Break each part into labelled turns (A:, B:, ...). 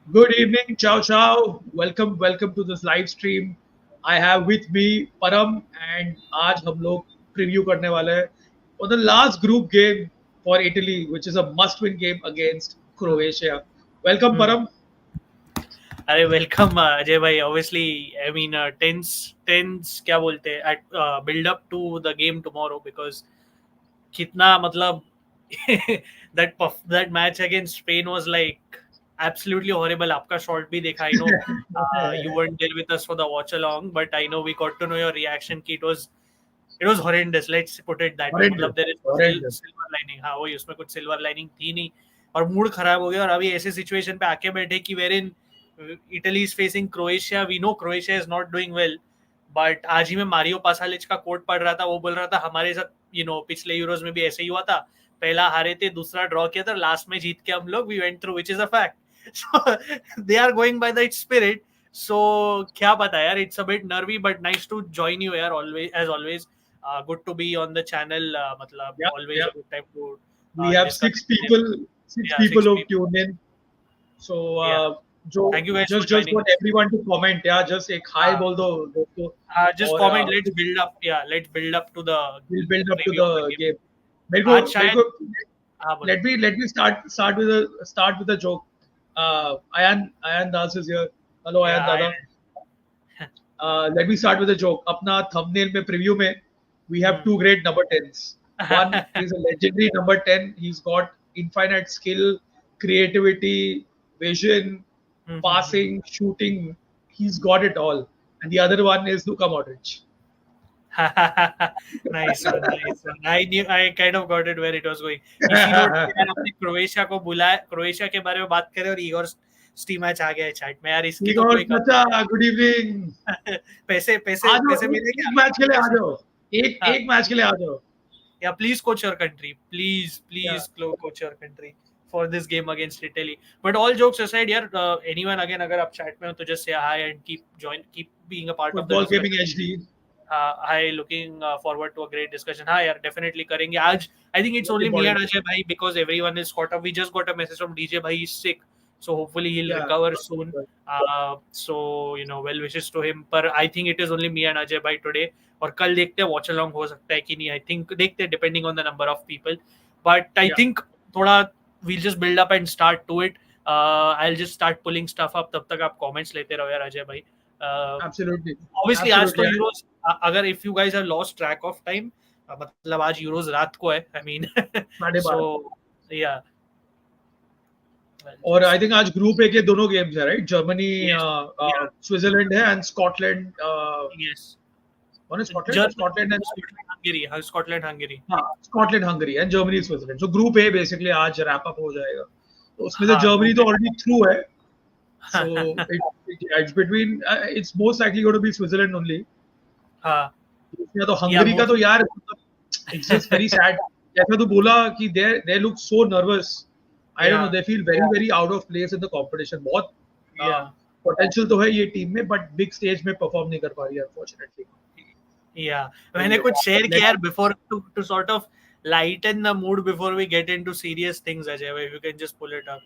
A: Good evening, ciao ciao. Welcome to this live stream. I have with me Param and आज हम लोग preview करने वाले हैं for the last group game for Italy, which is a must-win game against Croatia. Welcome,
B: Hmm.
A: Param.
B: अरे welcome Ajay भाई obviously I mean tense क्या बोलते हैं at build up to the game tomorrow because कितना मतलब that match against Spain was like absolutely horrible आपका shot भी देखा I know you weren't there with us for the watch along but I know we got to know your reaction कि it was horrendous let's put it that way
A: Horrendous,
B: मतलब there is no
A: horrendous.
B: silver lining हाँ वही उसमें कुछ silver lining थी नहीं और mood खराब हो गया और अभी ऐसे सिचुएशन पे आके बैठे कि wherein Italy is facing Croatia we know Croatia is not doing well but आज ही मैं मारियो पासालिच का कोट पढ़ रहा था वो बोल रहा था हमारे साथ पिछले यूरोज में भी ऐसे ही हुआ था पहला हारे थे दूसरा ड्रॉ किया था लास्ट में जीत के हम लोग we went through which is a fact so they are going by that spirit so क्या पता यार it's a bit nervy but nice to join you यार always as always good to be on the channel मतलब
A: Yeah,
B: always
A: yeah.
B: A good time to
A: We have
B: discuss
A: six
B: या
A: people
B: six
A: who
B: people
A: tuned in. So,
B: या
A: जो
B: thank you guys for
A: just
B: joining
A: want everyone to comment. Yeah, just एक hi बोल दो दोस्तों
B: just
A: और
B: comment let's build up to the
A: we'll build up to
B: preview of the
A: the
B: game
A: game.
B: आज शायद
A: मेरे को
B: हाँ बोलो
A: let me start with a joke. Ayan Das is here. Hello
B: या
A: Ayan Dada. Let me start with a joke. अपना thumbnail में preview में we have two great number 10s. One is a legendary number 10. He's got infinite skill, creativity, vision, passing, shooting. He's got it all. And the other one is Luka Modric.
B: nice one. I kind of got it where it was going. इसी note पे यार अपने Croatia को बुलाया Croatia के बारे में बात करें और ईगोर स्टीमैच आ गया है चैट में यार इसकी तो
A: Igor
B: कोई
A: Chacha, good evening.
B: पैसे
A: आ
B: पैसे
A: जाओ
B: पैसे मिले क्या
A: एक मैच के लिए आ
B: पैसे
A: जाओ एक
B: हाँ
A: एक मैच के लिए आ जाओ
B: yeah please coach your country please
A: या
B: please coach your country for this game against Italy but all jokes aside यार anyone again अगर आप chat में हो तो just say hi and keep being a part of the
A: football gaming
B: discussion
A: HD
B: hi looking forward to a great discussion हाँ यार definitely करेंगे आज I think it's
A: बहुत
B: only me and
A: important
B: Ajay bhai because everyone is caught up we just got a message from DJ bhai he's sick so hopefully he'll
A: या
B: recover soon so well wishes to him पर I think it is only me and Ajay bhai today और कल देखते हैं watch along हो सकता है कि नहीं आई थिंक देखते हैं depending on the number of people but I
A: yeah
B: think थोड़ा we'll just build up and start to it I will just start pulling stuff up तब तक आप कमेंट्स लेते रहो यार अजय भाई
A: एब्सोल्युटली
B: ऑब्वियसली आज तो
A: एब्सोल्युटली
B: यूरोज अगर if you guys have lost track of time मतलब आज यूरोज रात को है आई मीन
A: साढ़े
B: सो
A: बारह
B: या
A: और आई थिंक आज ग्रुप ए के दोनों गेम्स है राइट जर्मनी
B: यस या
A: स्विट्जरलैंड है एंड स्कॉटलैंड
B: यस
A: कौन है Scotland Scotland and
B: Germany Hungary हाँ स्कॉटलैंड हंगरी
A: हाँ Scotland Hungary and Germany Switzerland so group A basically आज रैप अप हो जाएगा तो उसमें से
B: हाँ
A: जर्मनी
B: ग्रुप
A: तो ऑलरेडी थ्रू है so
B: है
A: it's between it's most likely going to be Switzerland only
B: हाँ
A: या तो
B: या
A: हंगरी का तो यार इट्स जस्ट वेरी सैड जैसा तू बोला कि they look so nervous I don't know
B: yeah
A: they feel very very out of place in the competition बहुत
B: या
A: पोटेंशियल तो है ये टीम में बट बिग स्टेज में परफॉर्म नहीं कर पा रही है अनफॉर्चुनेटली
B: Yeah, मैंने कुछ शेयर किया यार before to sort of lighten the mood before we get into serious things, Ajay. If you can just pull it up.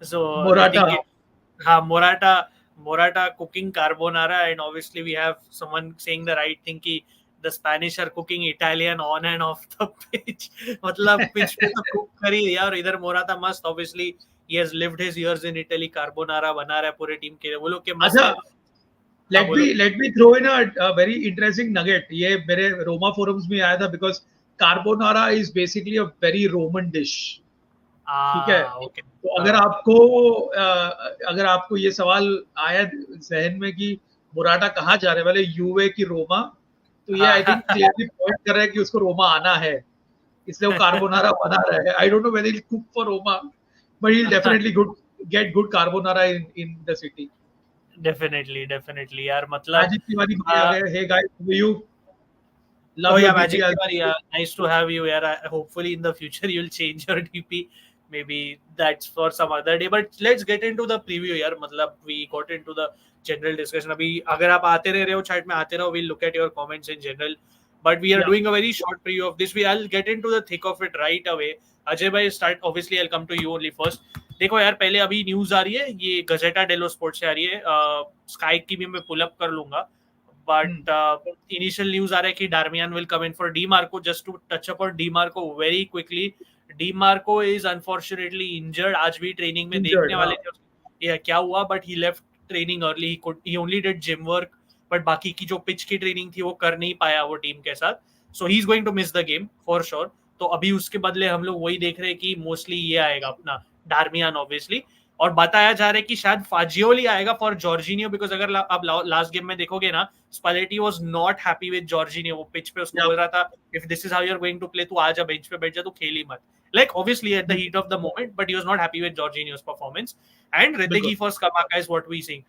B: So I
A: Morata
B: think Morata cooking carbonara, and obviously we have someone saying the right thing कि the Spanish are cooking Italian on and off the pitch. मतलब pitch पे तो cook करी यार इधर Morata must obviously he has lived his years in Italy carbonara बना रहा है पूरे टीम के लिए वो लोग के मस्त
A: अच्छा
B: है हाँ बोलो
A: let me throw in a very interesting nugget ये मेरे रोमा forums में आया था because carbonara is basically a very Roman dish ठीक है
B: ओके
A: तो अगर आपको ये सवाल आया जहन में कि मुराटा कहाँ जाने वाले यूवे की रोमा तो ये आई थिंक
B: हाँ
A: क्लियरली पॉइंट कर रहा है कि उसको रोमा आना है इसलिए वो कार्बोनारा बना रहा है I don't know whether he cook for Roma but he definitely good get good carbonara in the city
B: definitely यार मतलब
A: मैजिक तिवारी भाई आ गए hey guys how you
B: oh
A: love your
B: yeah,
A: DP
B: Magic Tiwari. Nice to have you here. Hopefully, in the future, you'll change your DP. Maybe that's for some other day. But let's get into the preview यार. मतलब we got into the general discussion. अभी अगर आप आते रह रहे हो chat में आते रहो. We'll look at your comments in general. but we are
A: Yeah.
B: doing a very short preview of this. I'll get into the thick of it right away. Ajay bhai, start. Obviously I'll come to you only first. देखो यार, पहले अभी news आ रही है, ये गजेटा डेलो sport से आ रही है, स्काई की भी मैं पुल अप कर लूंगा, but initial news आ रहा है कि Darmian will come in for DiMarco. Just to touch upon DiMarco very quickly, DiMarco is unfortunately injured. आज भी ट्रेनिंग में देखने वाले थे ये क्या हुआ, but he left training early. He only did gym work, but बाकी की जो पिच की ट्रेनिंग थी वो कर नहीं पाया वो टीम के साथ, so he's going to miss the game for sure. तो अभी उसके बदले हम लोग वही देख रहे हैं कि मोस्टली ये आएगा अपना डार्मियन ऑब्वियसली, और बताया जा रहा है कि शायद फाजियोली आएगा फॉर जॉर्जिनियो, बिकॉज अगर आप लास्ट गेम में देखोगे ना, Spalletti was not happy with Jorginho. वो पिच पे उसको बोल रहा था, if this is how you are going to play, तू आजा बेंच पे बैठ जा, तू खेल ही मत, like obviously at the heat of the moment, but he was not happy with Jorginho's performance. And Retegi for Skamaka is what we seeing.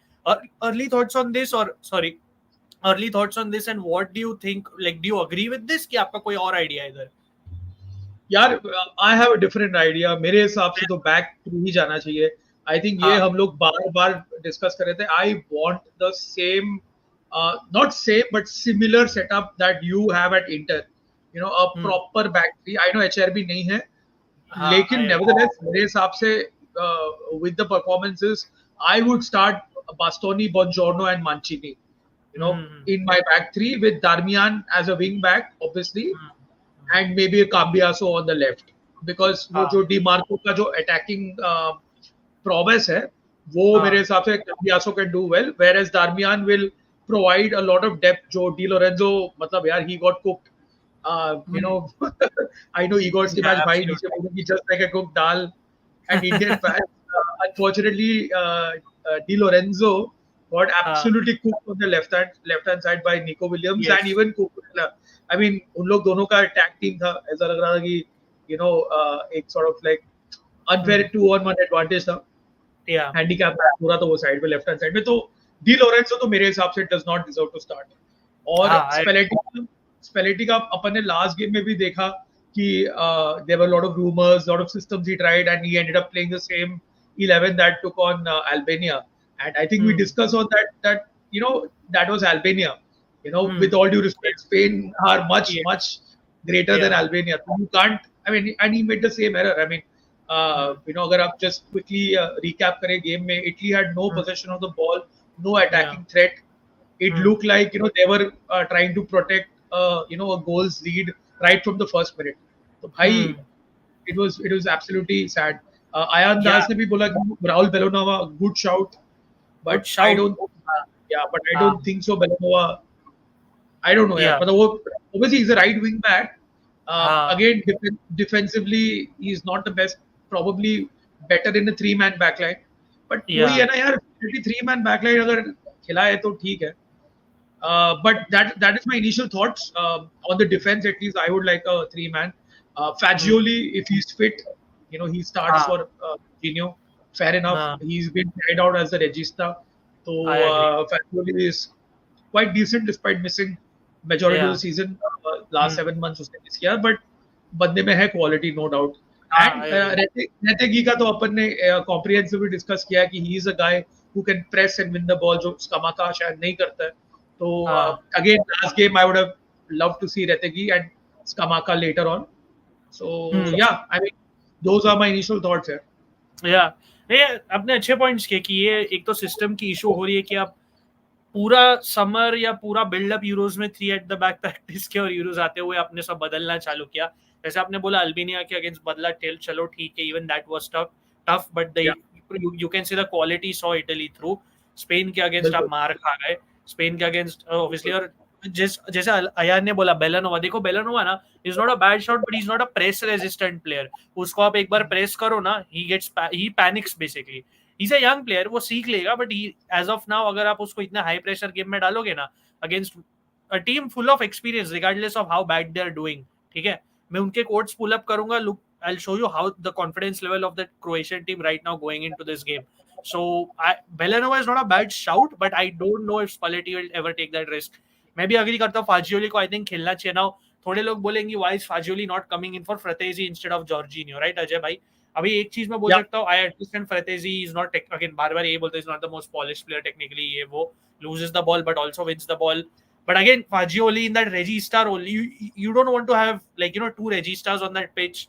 B: Early thoughts on this, or sorry, early thoughts on this, and what do you think, like do you agree with this कि आपका कोई और idea है इधर?
A: यार I have a different idea. मेरे हिसाब से तो बैक थ्रू ही जाना चाहिए. आई थिंक ये हम लोग बार बार डिस्कस कर रहे थे. I want the same, not same but similar setup that you have at Inter, you know, a proper back three. I know HRB नहीं है, लेकिन नेवरदलेस मेरे हिसाब से with the performances I would start Bastoni, Buongiorno and Mancini, you know, in my back three with Darmian as a wing back obviously, and maybe a Cambiaso on the left, because वो जो DiMarco का जो attacking prowess है वो मेरे हिसाब से Cambiaso can do well, whereas Darmian will provide a lot of depth. जो Di Lorenzo, मतलब यार he got cooked, you know. I know Igor's की मैच भाई नीचे बोलेंगे just like a cooked dal, and Indian fans unfortunately Di Lorenzo got absolutely cooked on the left hand side by Nico Williams, yes. And even Kukurella. I mean, उन लोग दोनों का tag team था. ऐसा लग रहा था कि you know एक sort of like unfair 2-on-1 advantage था. हैंडीकैप मैच पूरा तो वो साइड पे लेफ्ट हैंड साइड में. तो डी लोरेंसो तो मेरे हिसाब से does not deserve to start. और स्पेलेटी का अपन ने लास्ट गेम में भी देखा कि there were lot of rumours, lot of systems he tried, and he ended up playing the same 11 that took on Albania. And I think we discussed on that you know that was Albania. You know, with all due respect, Spain are much greater than Albania. So you can't. I mean, and he made the same error. I mean, you know, अगर आप just quickly recap करें game में, Italy had no possession of the ball, no attacking threat. It looked like, you know, they were trying to protect you know, a goals lead right from the first minute. So भाई, it was absolutely sad. Ayan Das ने भी बोला कि Raul Bellanova, good shout. But I don't think so. Bellanova, I don't know. But obviously he's a right wing back. Again, defensively, he's not the best. Probably better in a 3-man backline. But वही है ना यार, 3-man backline अगर खिलाए तो ठीक है. But that is my initial thoughts on the defense. At least I would like a 3-man. Fagioli, if he's fit, you know, he starts for Gino. Fair enough. He's been tried out as the regista. So Fagioli is quite decent despite missing majority of the season. Last 7 months उसने miss किया, but बंदे में है quality, no doubt. And Retegi का तो अपन ने comprehensively discuss किया कि he is a guy who can press and win the ball, जो Skamaka शायद नहीं करता है. तो again, last game I would have loved to see Retegi and Skamaka later on. So yeah, I mean, those are my initial thoughts here.
B: Yeah. ये अपने अच्छे points के कि ये एक तो सिस्टम की इशू हो रही है कि आप पूरा समर या पूरा बिल्डअप यूरोज में 3 एट द बैक प्रैक्टिस के और यूरोज आते हुए आपने सब बदलना चालू किया. जैसे आपने बोला अल्बानिया के अगेंस्ट बदला टेल, चलो ठीक है, even that was tough but you can see the quality saw Italy through. Spain के अगेंस्ट आप मार खा गए, स्पेन के अगेंस्ट ऑब्वियसली. और जैसे अयान ने बोला बेलानोवा, देखो बेलानोवा ना is not a bad shot but is not a press resistant player. उसको आप एक बार प्रेस करो ना, he panics basically. He's a young player, वो सीख लेगा, but he as of now अगर आप उसको इतना हाई प्रेशर गेम में डालोगे ना against a team full of experience regardless of how bad they are doing, ठीक है, मैं उनके कोट्स पुल अप करूंगा. Look, I will show you how the confidence level of the Croatian team right now going into this game. So Belanova is not a bad shout, but I don't know if Spalletti will ever take that risk. मैं भी agree करता हूँ, फाजियोली को I think खेलना चाहिए ना. थोड़े लोग बोलेंगे why is Fagioli not coming in for Fratesi instead of Jorginho, right Ajay भाई? अभी एक चीज मैं बोल सकता हूँ, I understand Fratesi is not again बार-बार ये बोलते हैं, is not the most polished player technically, ये वो loses the ball but also wins the ball. But again, Fagioli in that Regista role, you don't want to have like two Registas on that pitch,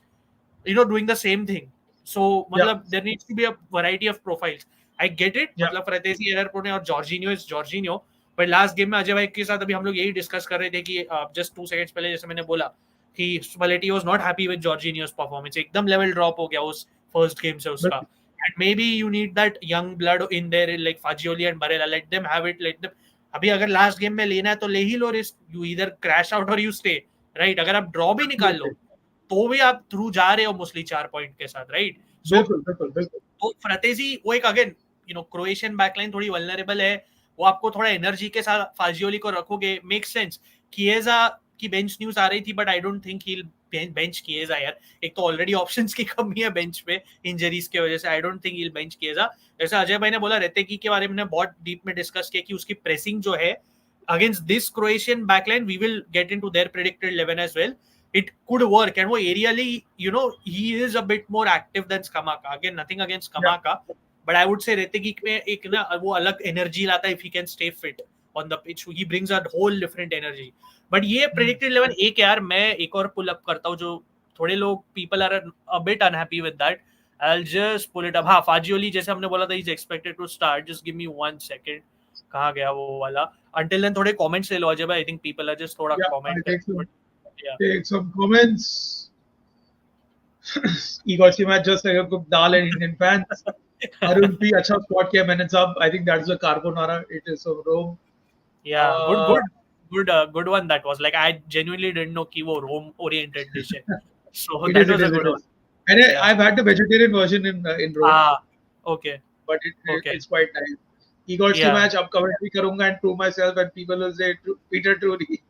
B: doing the same thing. So,
A: Yeah,
B: there needs to be a variety of profiles. I get it.
A: yeah,
B: Fratesi error prone और Jorginho is Jorginho. But last game में अजय भाई के साथ अभी हम लोग यही discuss कर रहे थे कि just 2 seconds पहले जैसे मैंने बोला कि Spalletti was not happy with Jorginho's performance. एकदम level drop हो गया उस first game से उसका. And maybe you need that young blood in there like Fagioli and Barella. Let them have it. Let them. अभी अगर लास्ट गेम में लेना है तो ले ही लो risk. You either crash out or you stay. Right? अगर आप ड्रॉ भी निकाल लो तो भी आप थ्रू जा रहे हो मोस्टली 4 पॉइंट के साथ. राइट?
A: बिल्कुल.
B: तो फ्रातेजी वो एक अगेन क्रोएशियन बैकलाइन थोड़ी वल्नरेबल है. वो आपको थोड़ा एनर्जी के साथ फाजियोली को रखोगे. Make sense. किएजा की बेंच न्यूज आ रही थी but I don't think he bench Chiesa यार. एक तो ऑलरेडी ऑप्शंस की कमी है बेंच पे इंजरीज की वजह से. I don't think he bench Chiesa. जैसे अजय भाई ने बोला रेतेकी के बारे में बहुत डीप में डिस्कस किया कि उसकी प्रेसिंग जो है against this Croatian backline we will get into their predicted 11 as well. It could work, and वो aerially, he is a bit more active than Skamaka. Again, nothing against Skamaka, but I would say Retegi में एक ना वो अलग energy लाता है if he can stay fit on the pitch. He brings a whole different energy. But ये predicted 11 एक यार मैं एक और pull up करता हूँ जो थोड़े लोग people are a bit unhappy with that. I'll just pull it up. हाँ, Fagioli जैसे हमने बोला था he's expected to start. Just give me 1 second. कहाँ गया वो वाला? Until then थोड़े comments ले लो अजय भाई. I think people are just थोड़ा comment.
A: Take some comments. Igor Simat just like a cook dal and Indian fans. Arun P, अच्छा spot किया मैंने साहब. I think that's the carbonara. It is from Rome.
B: Yeah, good one that was. Like I genuinely didn't know कि वो Rome oriented dish है. So that was a good one.
A: And I've had the vegetarian version in Rome.
B: Okay.
A: But it's quite nice. Igor Simat अब commentary करूँगा and prove myself and people will say Peter Trudy.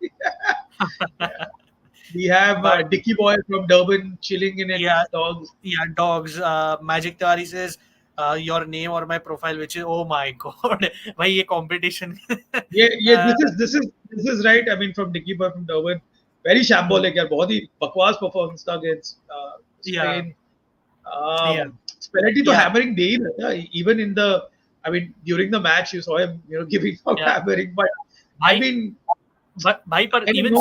A: We have Dicky Boy from Durban chilling in it. Dogs.
B: Yeah, dogs. Magic Tari says your name or my profile, which is oh my god, why ये competition?
A: This is right. I mean, from Dicky Boy from Durban, very shambolic यार, बहुत ही बकवास performance था against Spain. Spalletti तो hammering दे ही रहता. Even in the, I mean, during the match you saw him, giving out hammering, but I mean.
B: But even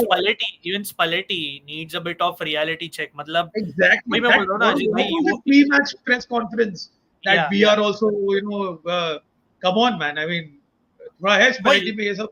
B: Spalletti needs a bit of reality check. मतलब
A: exactly. That was pre-match press conference that we are also, come on, man. I mean, Spalletti में ये सब.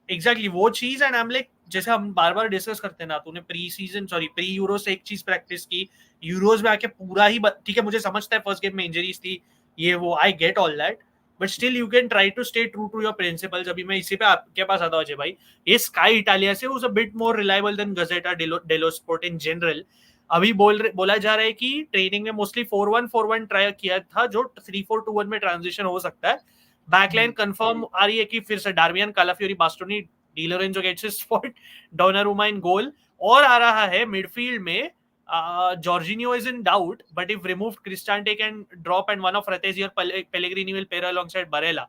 B: Exactly वो चीज. And I'm like, जैसे हम बार-बार discuss करते हैं ना, तूने प्री यूरो से एक चीज प्रैक्टिस की, यूरोज में आके पूरा ही ठीक है. मुझे समझता है फर्स्ट गेम में इंजरीज थी, ये वो, I get all that. But still you can try to stay true to your principles. अभी मैं इसी पे आपके पास आता हूँ अजय भाई. ये स्काई इटालिया से was a bit more reliable than Gazzetta dello Sport in general. अभी बोला जा रहा है कि ट्रेनिंग में मोस्टली 4-1-4-1 ट्राई किया था जो 3-4-2-1 में ट्रांजिशन हो सकता है. बैकलाइन कंफर्म आ रही है कि फिर से Darmian, Calafiori, Bastoni, Di Lorenzo gets his spot, Donnarumma in goal. और आ रहा है मिडफील्ड में Jorginho is in doubt, but if removed, Cristante can drop and one of Fratesi or Pellegrini will pair alongside Barella.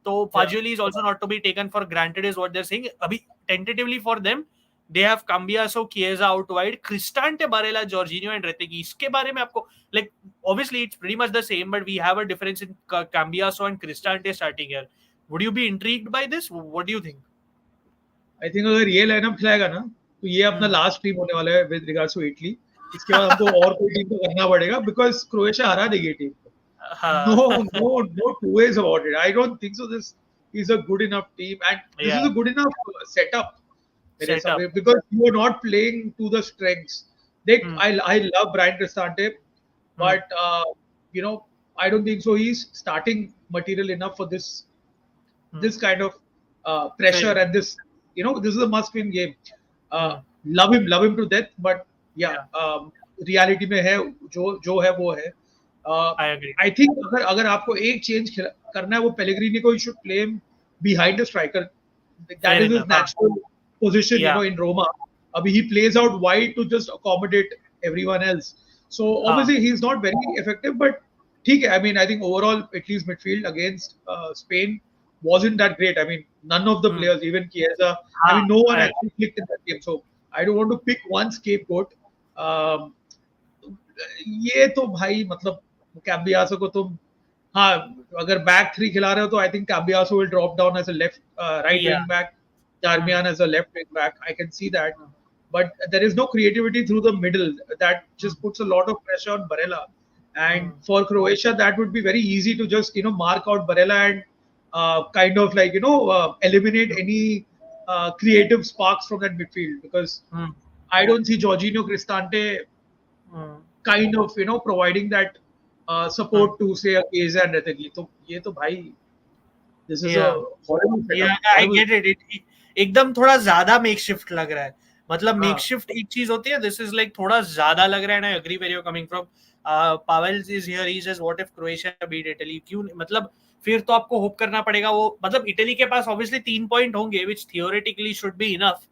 B: So Fagioli is also not to be taken for granted is what they're saying. Abhi, tentatively for them, they have Cambiaso, Chiesa out wide, Cristante, Barella, Jorginho and Retegui. इसके बारे में आपको, like, obviously it's pretty much the same, but we have a difference in Cambiaso and Cristante starting here. Would you be intrigued by this? What do you think?
A: I think अगर ये lineup खिलाएगा ना तो ये अपना last team होने वाला है with regards to Italy. इसके बाद हमको और कोई टीम को करना पड़ेगा because Croatia हरा देगी टीम को. No two ways about it. I don't think so. This is a good enough team and this is a good enough setup. Because you are not playing to the strengths. I love Brian Cristante, but I don't think so. He's starting material enough for this kind of pressure and this. This is a must-win game. Love him to death, but reality में है जो है वो है.
B: I agree.
A: I think अगर आपको एक change करना है वो Pellegrini को, you should play him behind the striker. That is his natural position, in Roma. Abhi he plays out wide to just accommodate everyone else. So obviously he's not very effective, but ठीक है. I mean, I think overall Italy's midfield against Spain wasn't that great. I mean, none of the players, even Chiesa, I mean, no one actually clicked in that game. So I don't want to pick one scapegoat. ये तो भाई मतलब Cambiaso को तुम अगर back three खिला रहे हो तो I think Cambiaso will drop down as a right wing back. Darmian as a left wing back. I can see that, but there is no creativity through the middle. That just puts a lot of pressure on Barella. And for Croatia, that would be very easy to just mark out Barella and kind of like eliminate any creative sparks from that midfield, because I don't see Jorginho Cristante kind of providing that support to say a Chiesa and Retegui. So ये तो भाई, this is a horrible setup.
B: Yeah, I get it. एकदम थोड़ा ज्यादा makeshift लग रहा है. मतलब मेकशिफ्ट एक चीज होती है, दिस इज लाइक थोड़ा ज्यादा लग रहा है. I agree where you're coming from. Pavel is here. He says, what if Croatia beat Italy? क्यों? मतलब फिर तो आपको होप करना पड़ेगा. वो मतलब इटली के पास ऑब्वियसली 3 पॉइंट होंगे, which theoretically should be enough.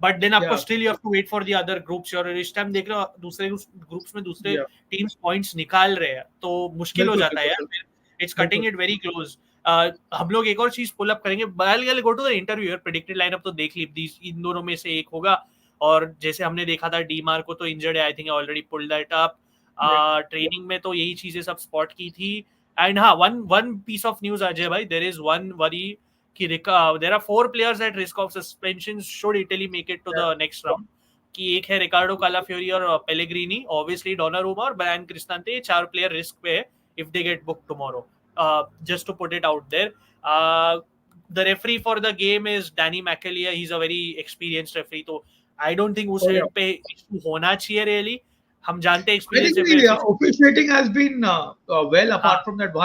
B: But then आपको still you have to wait for the other groups. और इस टाइम देख रहे हो दूसरे ग्रुप्स में दूसरे टीम्स पॉइंट्स निकाल रहे हैं, तो मुश्किल हो जाता है यार. It's cutting it very close. हम लोग एक और चीज पुल अप करेंगे. Go to the interview. यार प्रेडिक्टेड लाइनअप तो देख ली, इन दोनों में से एक होगा. और जैसे हमने देखा था डीमार को तो इंजर्ड है, I think I already pulled that up. Training में तो यही चीजें सब स्पॉट की थी. एंड हाँ, one piece of news Ajay भाई, देयर इज वन वरी कि there are 4 players at risk of suspension should Italy make it to the next round. कि एक है रिकार्डो कालाफियोरी और पेलेग्रिनी, ऑब्वियसली डोनारुमा और ब्रायन क्रिस्टांते. 4 प्लेयर रिस्क पे है if they get booked tomorrow. Just to put it out there. The referee for the game is Danny McAleer. He's a very experienced referee, तो I don't think उस end पे issue होना चाहिए really. हम जानते हैं experience.
A: Officiating has been well apart from that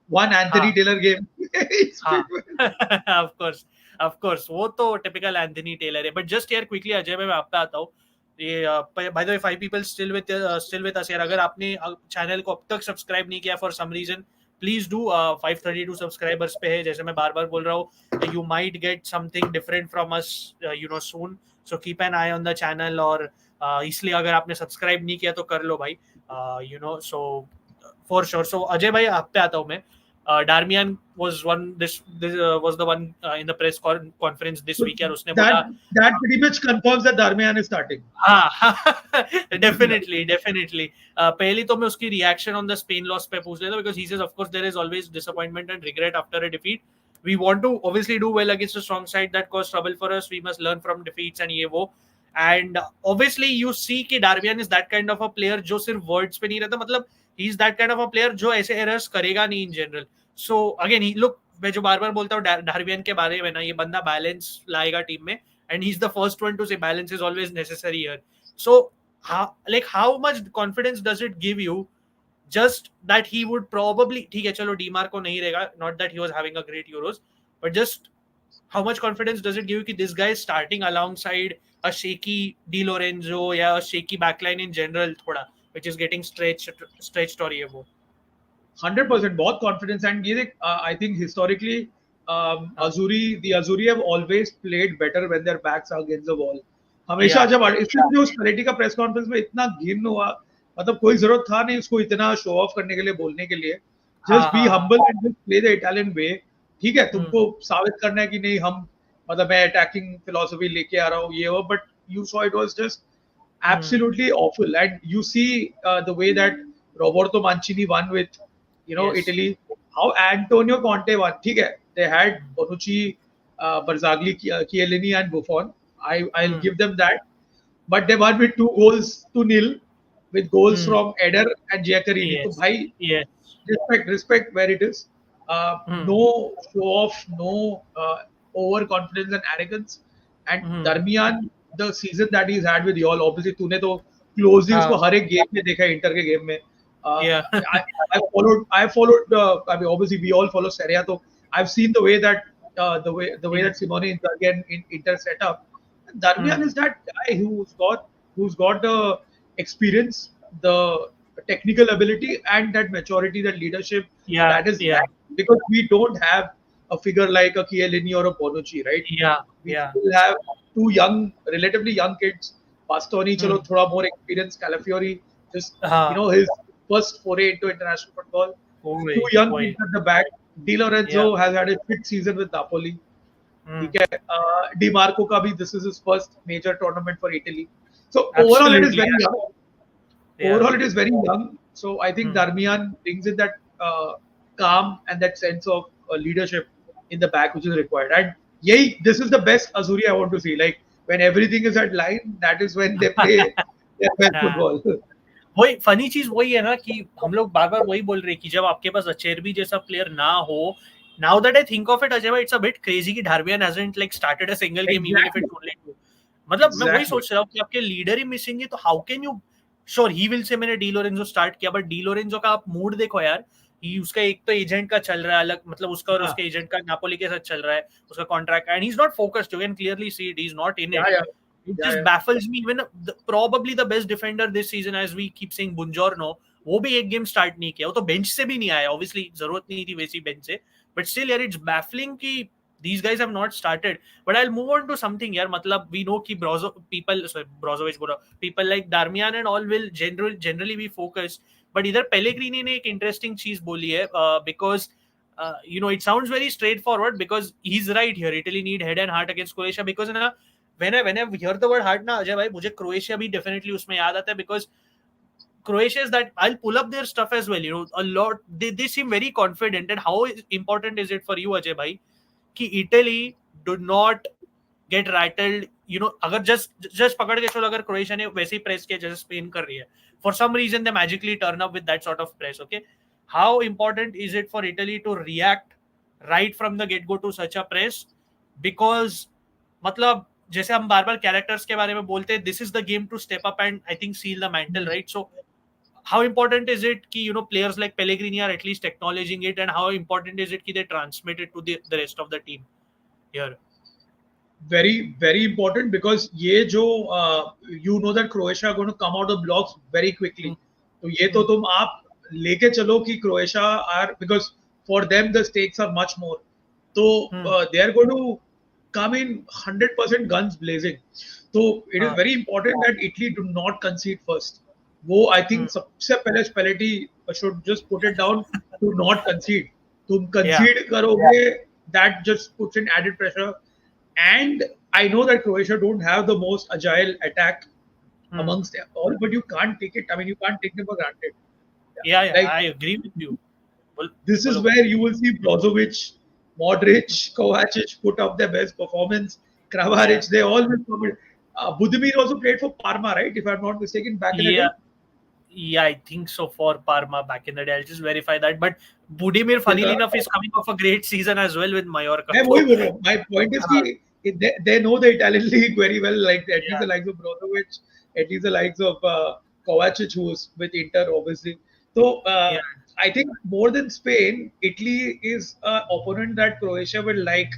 A: one Anthony Taylor game.
B: of course वो तो typical Anthony Taylor है. But just here quickly Ajay मैं आप पे आता हूँ. ये by the way 5 people still with us यार. अगर आपने चैनल को अब तक सब्सक्राइब नहीं किया for some reason, please do. 532 subscribers पे है, जैसे मैं बार बार बोल रहा हूँ. You might get something different from us soon, so keep an eye on the channel. और इसलिए अगर आपने सब्सक्राइब नहीं किया तो कर लो भाई. So for sure. So Ajay भाई आप पे आता हूँ मैं. Darmian was was the one in the press conference this week. यार उसने बोला
A: that pretty much confirms that Darmian is starting.
B: definitely. पहली तो मैं उसकी reaction on the Spain loss पे पूछ लेता, because he says of course there is always disappointment and regret after a defeat. We want to obviously do well against a strong side that caused trouble for us. We must learn from defeats and ये वो. And obviously you see कि Darmian is that kind of a player जो सिर्फ words पे नहीं रहता. मतलब he is that kind of a player जो ऐसे errors करेगा नहीं in general. So again, look, मैं जो बार बार बोलता हूँ डार्मियन के बारे में ना, ये बंदा बैलेंस लाएगा टीम में. And he's the first one to say balance is always necessary here. So how much confidence does it give you just that he would probably, ठीक है चलो डीमार को नहीं रहेगा, not that he was having a great Euros, but just how much confidence does it give you कि this guy is starting alongside a shaky Di Lorenzo या a shaky backline in general थोड़ा, which is getting stretched और ये वो.
A: 100% बहुत confidence. And ये I think historically the Azzurri have always played better when their backs are against the wall. हमेशा जब इसलिए मुझे उस परेटी का प्रेस कॉन्फ्रेंस में इतना घिन हुआ, मतलब कोई जरूरत था नहीं उसको इतना शो ऑफ करने के लिए, बोलने के लिए. Just be humble and just play the Italian way. ठीक है, तुमको साबित करना है कि नहीं हम मतलब मैं अटैकिंग फिलॉसफी लेके आ रहा हूँ ये वो, but you saw it was just absolutely awful. And you see the way that Roberto Mancini won with Italy, how Antonio Conte won. ठीक है, they had Bonucci, Barzagli, Chiellini and Buffon. I'll give them that, but they won with 2-0 with goals from Eder and Giaccherini.
B: Yes.
A: So bhai, respect where it is. No show off, no overconfidence and arrogance. And Darmian, the season that he's had with y'all, obviously तूने तो closely उसको हर एक game में देखा है, inter के game में. I followed I mean obviously we all follow Serie A, so I've seen the way that the way that Simone Inzaghi in Inter set up. Darmian is that guy who's got the experience, the technical ability and that maturity, that leadership. That is because we don't have a figure like a Chiellini or a Bonucci, right? We still have two relatively young kids. Bastoni, chalo thoda more experience. Calafiori, just his first foray into international football. Two young kids at the back. Di Lorenzo has had a fit season with Napoli. Di Marco ka bhi, this is his first major tournament for Italy. So overall it is very young. Overall it is very young. So I think Darmian brings in that calm and that sense of leadership in the back which is required. And This is the best Azuri I want to see. Like when everything is at line, that is when they play their best
B: हाँ,
A: football.
B: वही funny चीज वही है ना कि हम लोग बार बार वही बोल रहे हैं कि जब आपके पास अचेरबी जैसा प्लेयर ना हो. Now that I think of it Ajay भाई, इट्स अ बिट क्रेजी कि Darmian hasn't like started a single game even if
A: Exactly.
B: It's only two. मतलब मैं वही
A: Exactly.
B: सोच रहा हूँ कि आपके लीडर ही मिसिंग है तो how can you. Sure he will say मैंने डी लोरेंजो स्टार्ट किया, बट डी लोरेंजो का आप मूड देखो यार. उसका एक तो एजेंट का चल रहा है अलग, मतलब उसका और
A: हाँ,
B: उसके एजेंट का नापोली के साथ चल रहा है उसका contract, and he is not focused. You can clearly see it, he is not in
A: yeah,
B: it.
A: yeah,
B: It
A: yeah,
B: just
A: yeah.
B: baffles me when probably the best defender this season, as we keep saying, Buongiorno, वो भी एक game start नहीं किया. वो तो bench से भी नहीं आया, ऑब्वियसली जरूरत नहीं थी वैसी बेंच से, बट स्टिल यार इट्स बैफलिंग कि these guys have not started. But I'll move on to something यार. मतलब we know कि Brozovic बोला, people like Darmian and all will generally be focused. But इधर पेलेग्रीनी ने एक इंटरेस्टिंग चीज बोली है, because it sounds very straightforward because he's right here. Italy need head and heart against Croatia because ना when I hear the word heart ना अजय भाई, मुझे क्रोएशिया भी definitely उसमें याद आता है because Croatia is that I'll pull up their stuff as well. A lot they seem very confident. And how important is it for you, Ajay bhai, कि Italy do not get rattled. अगर just पकड़ के चलो, अगर Croatia ने वैसे ही press किया जैसे स्पेन कर रही है, for some reason they magically turn up with that sort of press. Okay, how important is it for Italy to react right from the get go to such a press? Because मतलब जैसे हम बार बार characters के बारे में बोलते हैं, this is the game to step up and I think seal the mantle, right? So how important is it कि players like Pellegrini are at least acknowledging it, and how important is it कि they transmit it to the rest of the team here?
A: Very, very important because ये जो you know that Croatia are going to come out of blocks very quickly. तो ये तो तुम आप लेके चलो कि Croatia are, because for them the stakes are much more. So they are going to come in 100% guns blazing. So it is very important that Italy do not concede first. वो I think सबसे पहले spelling should just put it down to not concede. तुम concede करोगे, that just puts in added pressure. And I know that Croatia don't have the most agile attack amongst them all, but you can't take it. I mean, you can't take them for granted.
B: Yeah,
A: Like
B: I agree with you.
A: this is where you will see Brozovic, Modric, Kovacic put up their best performance. Kramaric, they all will come in. Budimir also played for Parma, right? If I'm not mistaken, back in the day.
B: Yeah, I think so, for Parma back in the day. I'll just verify that. But Budimir, funnily enough, is coming off a great season as well with Mallorca.
A: My point is they know the Italian league very well, like at least the likes of Brozovic, at least the likes of Kovacic, who's with Inter, obviously. So I think more than Spain, Italy is an opponent that Croatia will like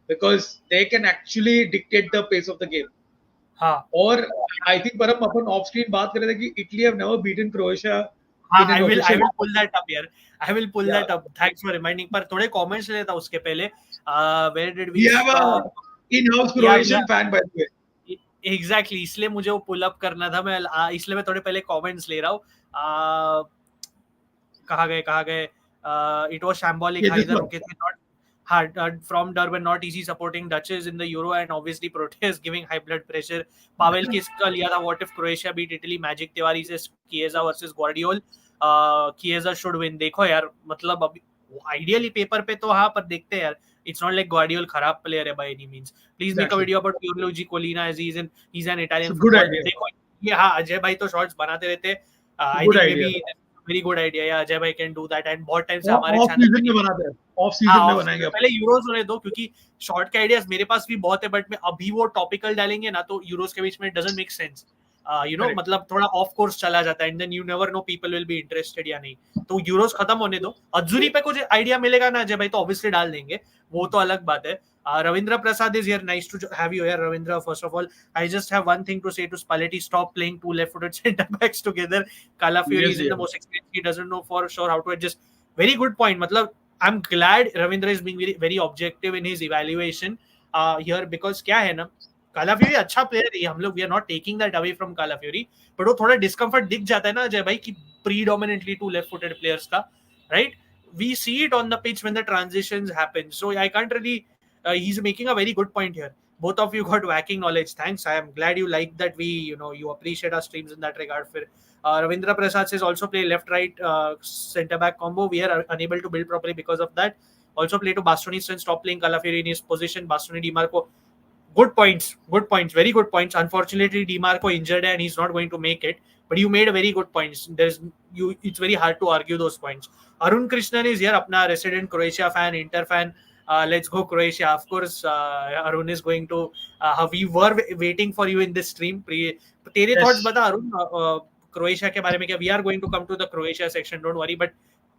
A: because they can actually dictate the pace of the game. और I think पर हम अपन of screen बात कर रहे थे कि Italy have never beaten Croatia in an official.
B: I will pull that up here. I will pull that up. Thanks for reminding. पर थोड़े comments लेता उसके पहले. Where did we
A: have a in-house Croatian fan by the way.
B: Exactly. इसलिए मुझे वो pull up करना था. इसलिए मैं थोड़े पहले comments ले रहा हूँ. कहाँ गए? It was shambolic. इधर रुके थे. Not hard from Durban, not easy supporting Dutches in the Euro, and obviously protest giving high blood pressure. Pavel किसका लिया था? What if Croatia beat Italy? Magic Tiwari says Chiesa versus Guardiola. Chiesa should win. देखो यार, मतलब अभी ideally paper पे तो हाँ, पर देखते हैं यार. It's not like Guardiola खराब player है by any means. Please make a video about Pierluigi Collina as he's an Italian footballer. देखो ये हाँ, अजय भाई तो शॉर्ट्स बनाते रहते हैं. I think maybe very good idea. Yeah, Ajay bhai can do that. And बहुत टाइम से हमारे
A: चैनल में बनाते हैं. ऑफ सीजन में बनाएंगे.
B: पहले यूरोस होने दो, क्योंकि शॉर्ट के आइडियाज मेरे पास भी बहुत है, बट मैं अभी वो टॉपिकल डालेंगे ना तो यूरोस के बीच में डजंट मेक सेंस. मतलब थोड़ा ऑफ कोर्स चला जाता है, and then you never know people will be interested या नहीं. तो यूरोस खत्म होने दो. अजूरी पे कुछ आइडिया मिलेगा ना अजय भाई तो ऑब्वियसली डाल देंगे, वो तो अलग बात है. Ravindra Prasad is here. Nice to have you here, Ravindra. First of all, I just have one thing to say to Spalletti: stop playing two left-footed centre backs together. Calafiori is in the most experienced. He doesn't know for sure how to adjust. Very good point. Matlab, I'm glad Ravindra is being very, very objective in his evaluation here, because क्या है ना, Calafiori अच्छा player है. हम लोग we are not taking that away from Calafiori, but वो थोड़ा discomfort दिख जाता है ना अजय भाई कि predominantly two left-footed players का, right? We see it on the pitch when the transitions happen. So I can't really. He's making a very good point here. Both of you got whacking knowledge. Thanks. I am glad you like that. You appreciate our streams in that regard. Ravindra Prasad says also play left-right center-back combo. We are unable to build properly because of that. Also play to Bastoni's strength. Stop playing Calafiori in his position. Bastoni, Dimarco. Good points, very good points. Unfortunately, Dimarco injured and he's not going to make it. But you made a very good points. It's very hard to argue those points. Arun Krishnan is here, apna resident Croatia fan, Inter fan. Let's go Croatia. Of course, Arun is going to. We were waiting for you in this stream. तेरे thoughts बता Arun Croatia के बारे में क्या? We are going to come to the Croatia section. Don't worry. But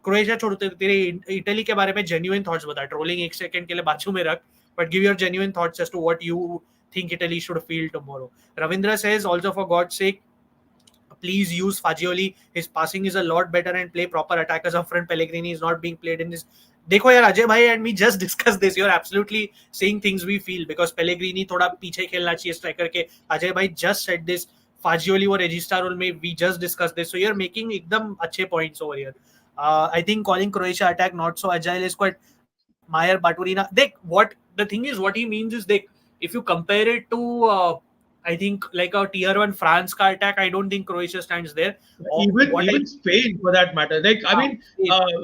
B: Croatia छोड़ तेरे Italy के बारे में genuine thoughts बता. Trolling एक second के लिए बाजू में रख. But give your genuine thoughts as to what you think Italy should feel tomorrow. Ravindra says, also for God's sake, please use Fagioli. His passing is a lot better and play proper attackers up front. Pellegrini is not being played in this. देखो यार Ajay bhai and me just discussed this. You're absolutely saying things we feel because Pellegrini थोड़ा पीछे खेलना चाहिए striker के. Ajay bhai just said this. Fagioli or regista role में we just discussed this. So you're making एकदम अच्छे points over here. I think calling Croatia attack not so agile is quite Mayer Baturina. What the thing is, what he means is if you compare it to I think like a tier 1 France ka attack, I don't think Croatia stands there.
A: Even Spain for that matter. Like I mean,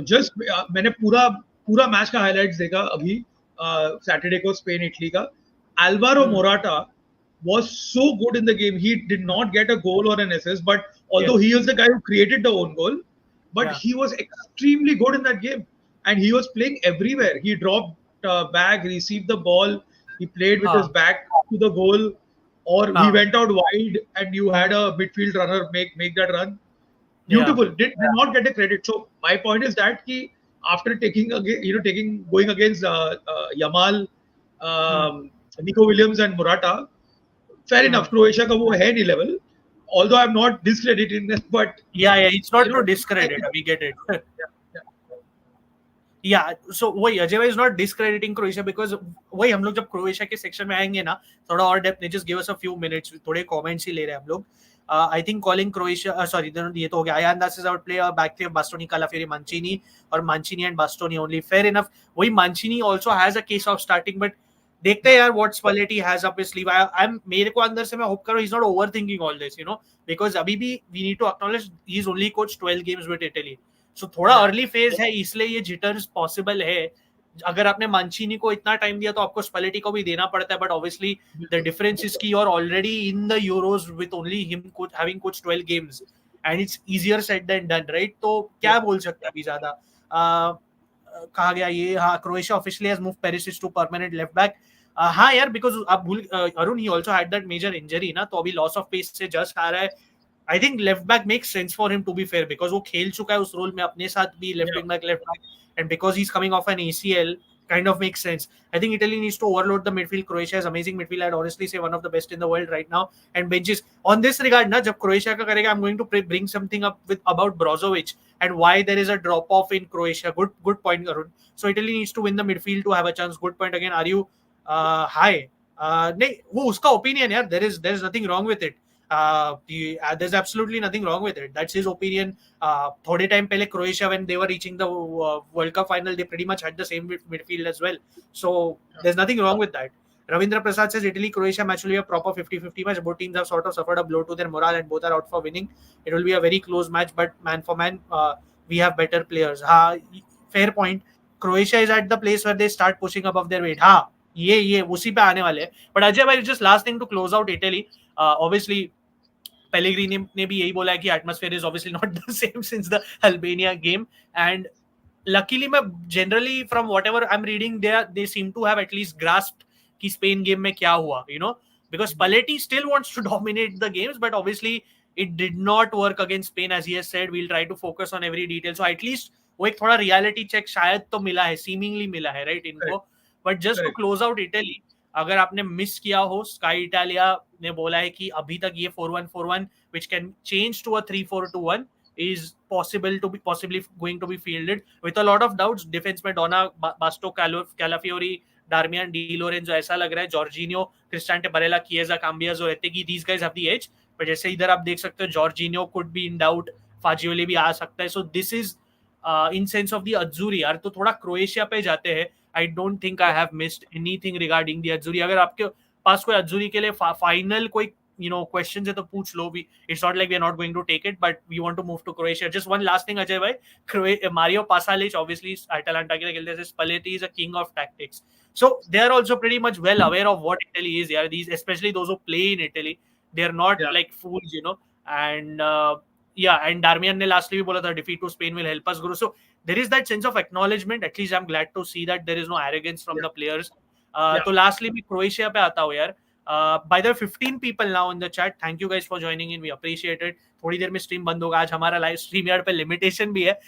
A: just मैंने पूरा match का highlights देखा अभी Saturday को Spain Italy का. Alvaro Morata was so good in the game. He did not get a goal or an assist, but although he was the guy who created the own goal, but he was extremely good in that game. And he was playing everywhere. He dropped back, received the ball, he played with his back to the goal, or he went out wide and you had a midfield runner make that run. Beautiful. Did not get the credit. So my point is that after going against Yamal, Nico Williams and Morata, fair enough. Croatia ka wo hai nahi level. Although I'm not discrediting them, but
B: it's not to discredit. We get it. So वही Ajay is not discrediting Croatia because वही हम लोग जब Croatia के section में आएंगे ना थोड़ा और depth just give us a few minutes थोड़े comments ही ले रहे हैं हम लोग. I think calling Croatia ये तो हो गया. Ayan Das is out player back three of Bastoni, Calafiori, Mancini और Mancini and Bastoni only. Fair enough. वही Mancini also has a case of starting but देखते हैं यार what Spalletti has up his sleeve. मेरे को अंदर से मैं hope कर रहा हूँ he's not overthinking all this, because अभी भी we need to acknowledge he's only coached 12 games with Italy. So थोड़ा अर्ली फेज है इसलिए ये जिटर्स पॉसिबल है. अगर आपने मांचिनी को इतना टाइम दिया तो आपको स्पेलेटी को भी देना पड़ता है but obviously the difference is की you are already in the Euros with only him having coach 12 games and it's easier said than done right. तो क्या बोल सकते हैं अभी ज्यादा कहा गया ये. Croatia officially has move Perisic to permanent left back. यार बिकॉज आप भूल Arun he also had that major injury ना तो अभी लॉस ऑफ पेस से जस्ट आ रहा है. I think left back makes sense for him to be fair because वो खेल चुका है उस रोल में अपने साथ भी left back and because he's coming off an ACL kind of makes sense. I think Italy needs to overload the midfield. Croatia is amazing midfield. I'd honestly say one of the best in the world right now and benches. On this regard ना जब Croatia का करेगा I'm going to bring something up about Brozovic and why there is a drop off in Croatia. Good point Arun. So Italy needs to win the midfield to have a chance. Good point again. Are you high? नहीं वो उसका opinion यार. There is nothing wrong with it. There's absolutely nothing wrong with it. That's his opinion. थोड़े time पहले Croatia when they were reaching the World Cup final, they pretty much had the same midfield as well. So there's nothing wrong with that. Ravindra Prasad says Italy Croatia match will be a proper 50-50 match. Both teams have sort of suffered a blow to their morale and both are out for winning. It will be a very close match, but man for man, we have better players. Fair point. Croatia is at the place where they start pushing above their weight. ये उसी पे आने वाले हैं. But Ajay bhai, just last thing to close out Italy. Obviously Pellegrini ने भी यही बोला है कि atmosphere is obviously not the same since the Albania game and luckily मैं generally from whatever I'm reading they seem to have at least grasped कि Spain game में क्या हुआ, because Spalletti still wants to dominate the games but obviously it did not work against Spain as he has said. We'll try to focus on every detail. So at least वो एक थोड़ा reality check शायद तो मिला है, seemingly मिला है right इनको. But just to close out Italy, अगर आपने मिस किया हो स्काई इटालिया ने बोला है कि अभी तक ये 4-1-4-1 which can change to a 3-4-2-1 is possibly going to be fielded with a lot of doubts. Defense में डोना, बास्टो, कैलाफियोरी, डार्मियन, डी लोरेंजो ऐसा लग रहा है. जॉर्जिनियो, क्रिस्टांटे बरेला, किएजा, काम्बियास और एतेगी, these guys have the edge. But जैसे इधर आप देख सकते हो Jorginho could be in doubt, फाजियोली भी आ सकता है. So this is in sense of the Azzurri. यार तो थोड़ा क्रोएशिया पे जाते हैं. I don't think I have missed anything regarding the Azzurri. अगर आपके पास कोई Azzurri के लिए फाइनल कोई questions है तो पूछ लो. It's not like we are not going to take it, but we want to move to Croatia. Just one last thing, Ajay bhai. Mario Pasalic, obviously Atalanta के लिए खेलते हैं. Spalletti is a king of tactics. So they are also pretty much well aware of what Italy is. Yeah, these, especially those who play in Italy, they are not like fools, And and Darmian ने lastly भी बोला था, defeat to Spain will help us grow. So there is that sense of acknowledgement. At least I'm glad to see that there is no arrogance from the players. तो lastly भी Croatia पे आता हूँ यार. By the 15 people now in the chat, thank you guys for joining in. We appreciate it. थोड़ी देर में stream बंद होगा. आज हमारा लाइव स्ट्रीम यार्ड पे लिमिटेशन भी है.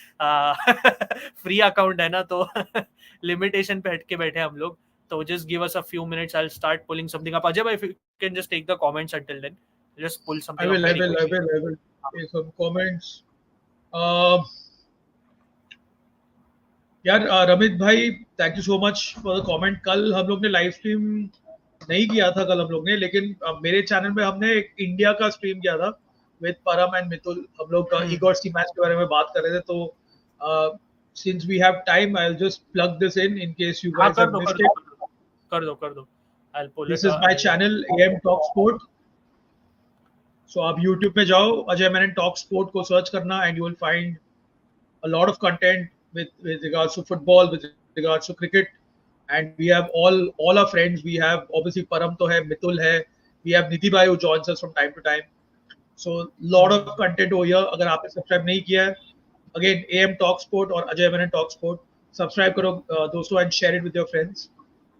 B: फ्री अकाउंट है ना, तो लिमिटेशन पे हटके बैठे हम लोग. So just give us a few minutes. I'll start pulling something up. Ajay, if you can just take the comments until then. Just pull something up.
A: I will. Okay, some comments. यार रमित भाई, thank you so much for the comment. कल हम लोग ने live stream नहीं किया था कल हम लोग ने, लेकिन मेरे चैनल में हमने एक इंडिया का स्ट्रीम किया था विद परम एंड मितुल. हम लोग ईगोर्स की मैच के बारे में बात कर रहे थे. तो since we have time, I'll just plug this in case you guys have missed it.
B: कर दो. I'll pull
A: this is my channel AM Talk Sport. So आप YouTube पे जाओ, अजय मेनन टॉक स्पोर्ट को सर्च करना, and you will find a lot of content with regards to football, with regards to cricket, and we have all our friends. We have obviously Param to hai, Mitul hai, we have Niti bhai who joins us from time to time. So lot of content over here. अगर आपने subscribe नहीं किया है, again AM Talk Sport और Ajay Menon talk sport subscribe करो दोस्तों, and share it with your friends.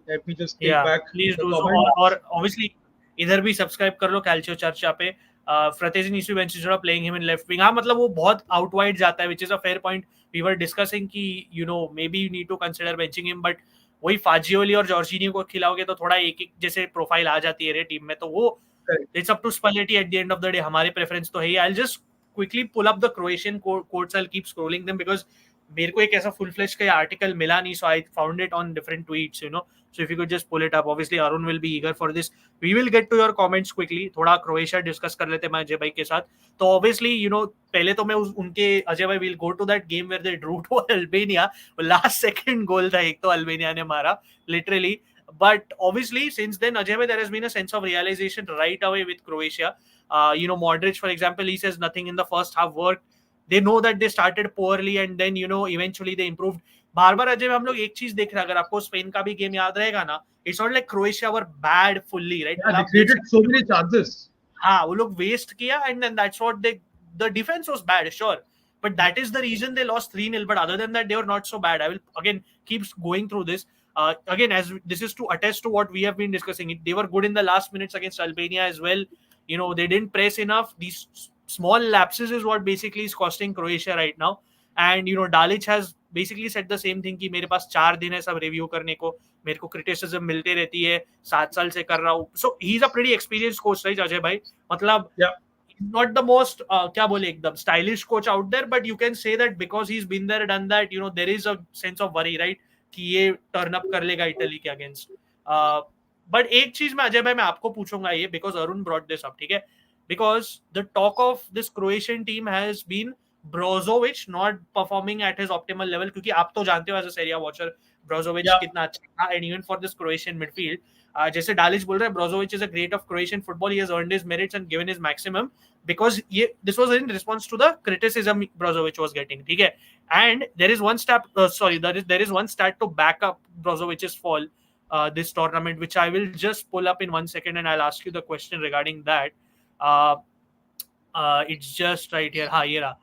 A: Let me just take back.
B: Please do so. और obviously इधर भी सब्सक्राइब कर लो कैल्चियो चर्चा पे. Fratesi needs to bench instead of playing him in left wing. हाँ, मतलब वो बहुत out wide जाता है, which is a fair point. We were discussing कि maybe you need to consider benching him, but वही फाजियोली और जॉर्जिनियो को खिलाओगे तो थोड़ा एक जैसे प्रोफाइल आ जाती है रे टीम में. तो वो it's up to Spalletti at the end of the day. हमारे प्रेफरेंस तो है ही. I'll just quickly pull up the Croatian quotes. I'll keep scrolling them because मेरे को एक ऐसा full fledged का आर्टिकल मिला नहीं, so I found it on different tweets, So if you could just pull it up. Obviously Arun will be eager for this. We will get to your comments quickly. थोड़ा Croatia discuss कर लेते हैं अजय भाई के साथ. तो obviously पहले तो मैं उनके अजय भाई will go to that game where they drew to Albania. Last second goal था एक तो Albania ने मारा literally. But obviously since then Ajay bhai, there has been a sense of realization right away with Croatia. Modric for example, he says nothing in the first half worked. They know that they started poorly and then eventually they improved. बार-बार अजय हम लोग एक चीज देख रहे हैं, अगर आपको स्पेन का भी गेम याद रहेगा ना, it's not like Croatia were bad fully, right?
A: Yeah, they created so many chances.
B: हाँ, वो लोग waste किया and then that's what the defense was bad, sure. But that is the reason they lost 3-0. But other than that, they were not so bad. I will again keep going through this. Again, as this is to attest to what we have been discussing. They were good in the last minutes against Albania as well. They didn't press enough. These small lapses is what basically is costing Croatia right now. And Dalic has basically said the same thing कि मेरे पास 4 दिन है सब review करने को, मेरे को criticism मिलते रहती है, 7 साल से कर रहा हूँ. So he's a pretty experienced coach, right, Ajay bhai? मतलब not the most क्या बोले एकदम stylish coach out there, but you can say that because he's been there, done that, there is a sense of worry, right, कि ये turn up कर लेगा Italy के against. But एक चीज मैं अजय भाई मैं आपको पूछूंगा ये, because Arun brought this up, ठीक है? Because the talk of this Croatian team has been Brozovic not performing at his optimal level, क्योंकि आप तो जानते हो as a Serie A watcher Brozovic कितना अच्छा था, and even for this Croatian midfield, जैसे डालिच बोल रहा है, Brozovic is a great of Croatian football. He has earned his merits and given his maximum because this was in response to the criticism Brozovic was getting, ठीक है? And there is one stat, there is one stat to back up Brozovic's fall this tournament, which I will just pull up in 1 second, and I'll ask you the question regarding that. It's just right here.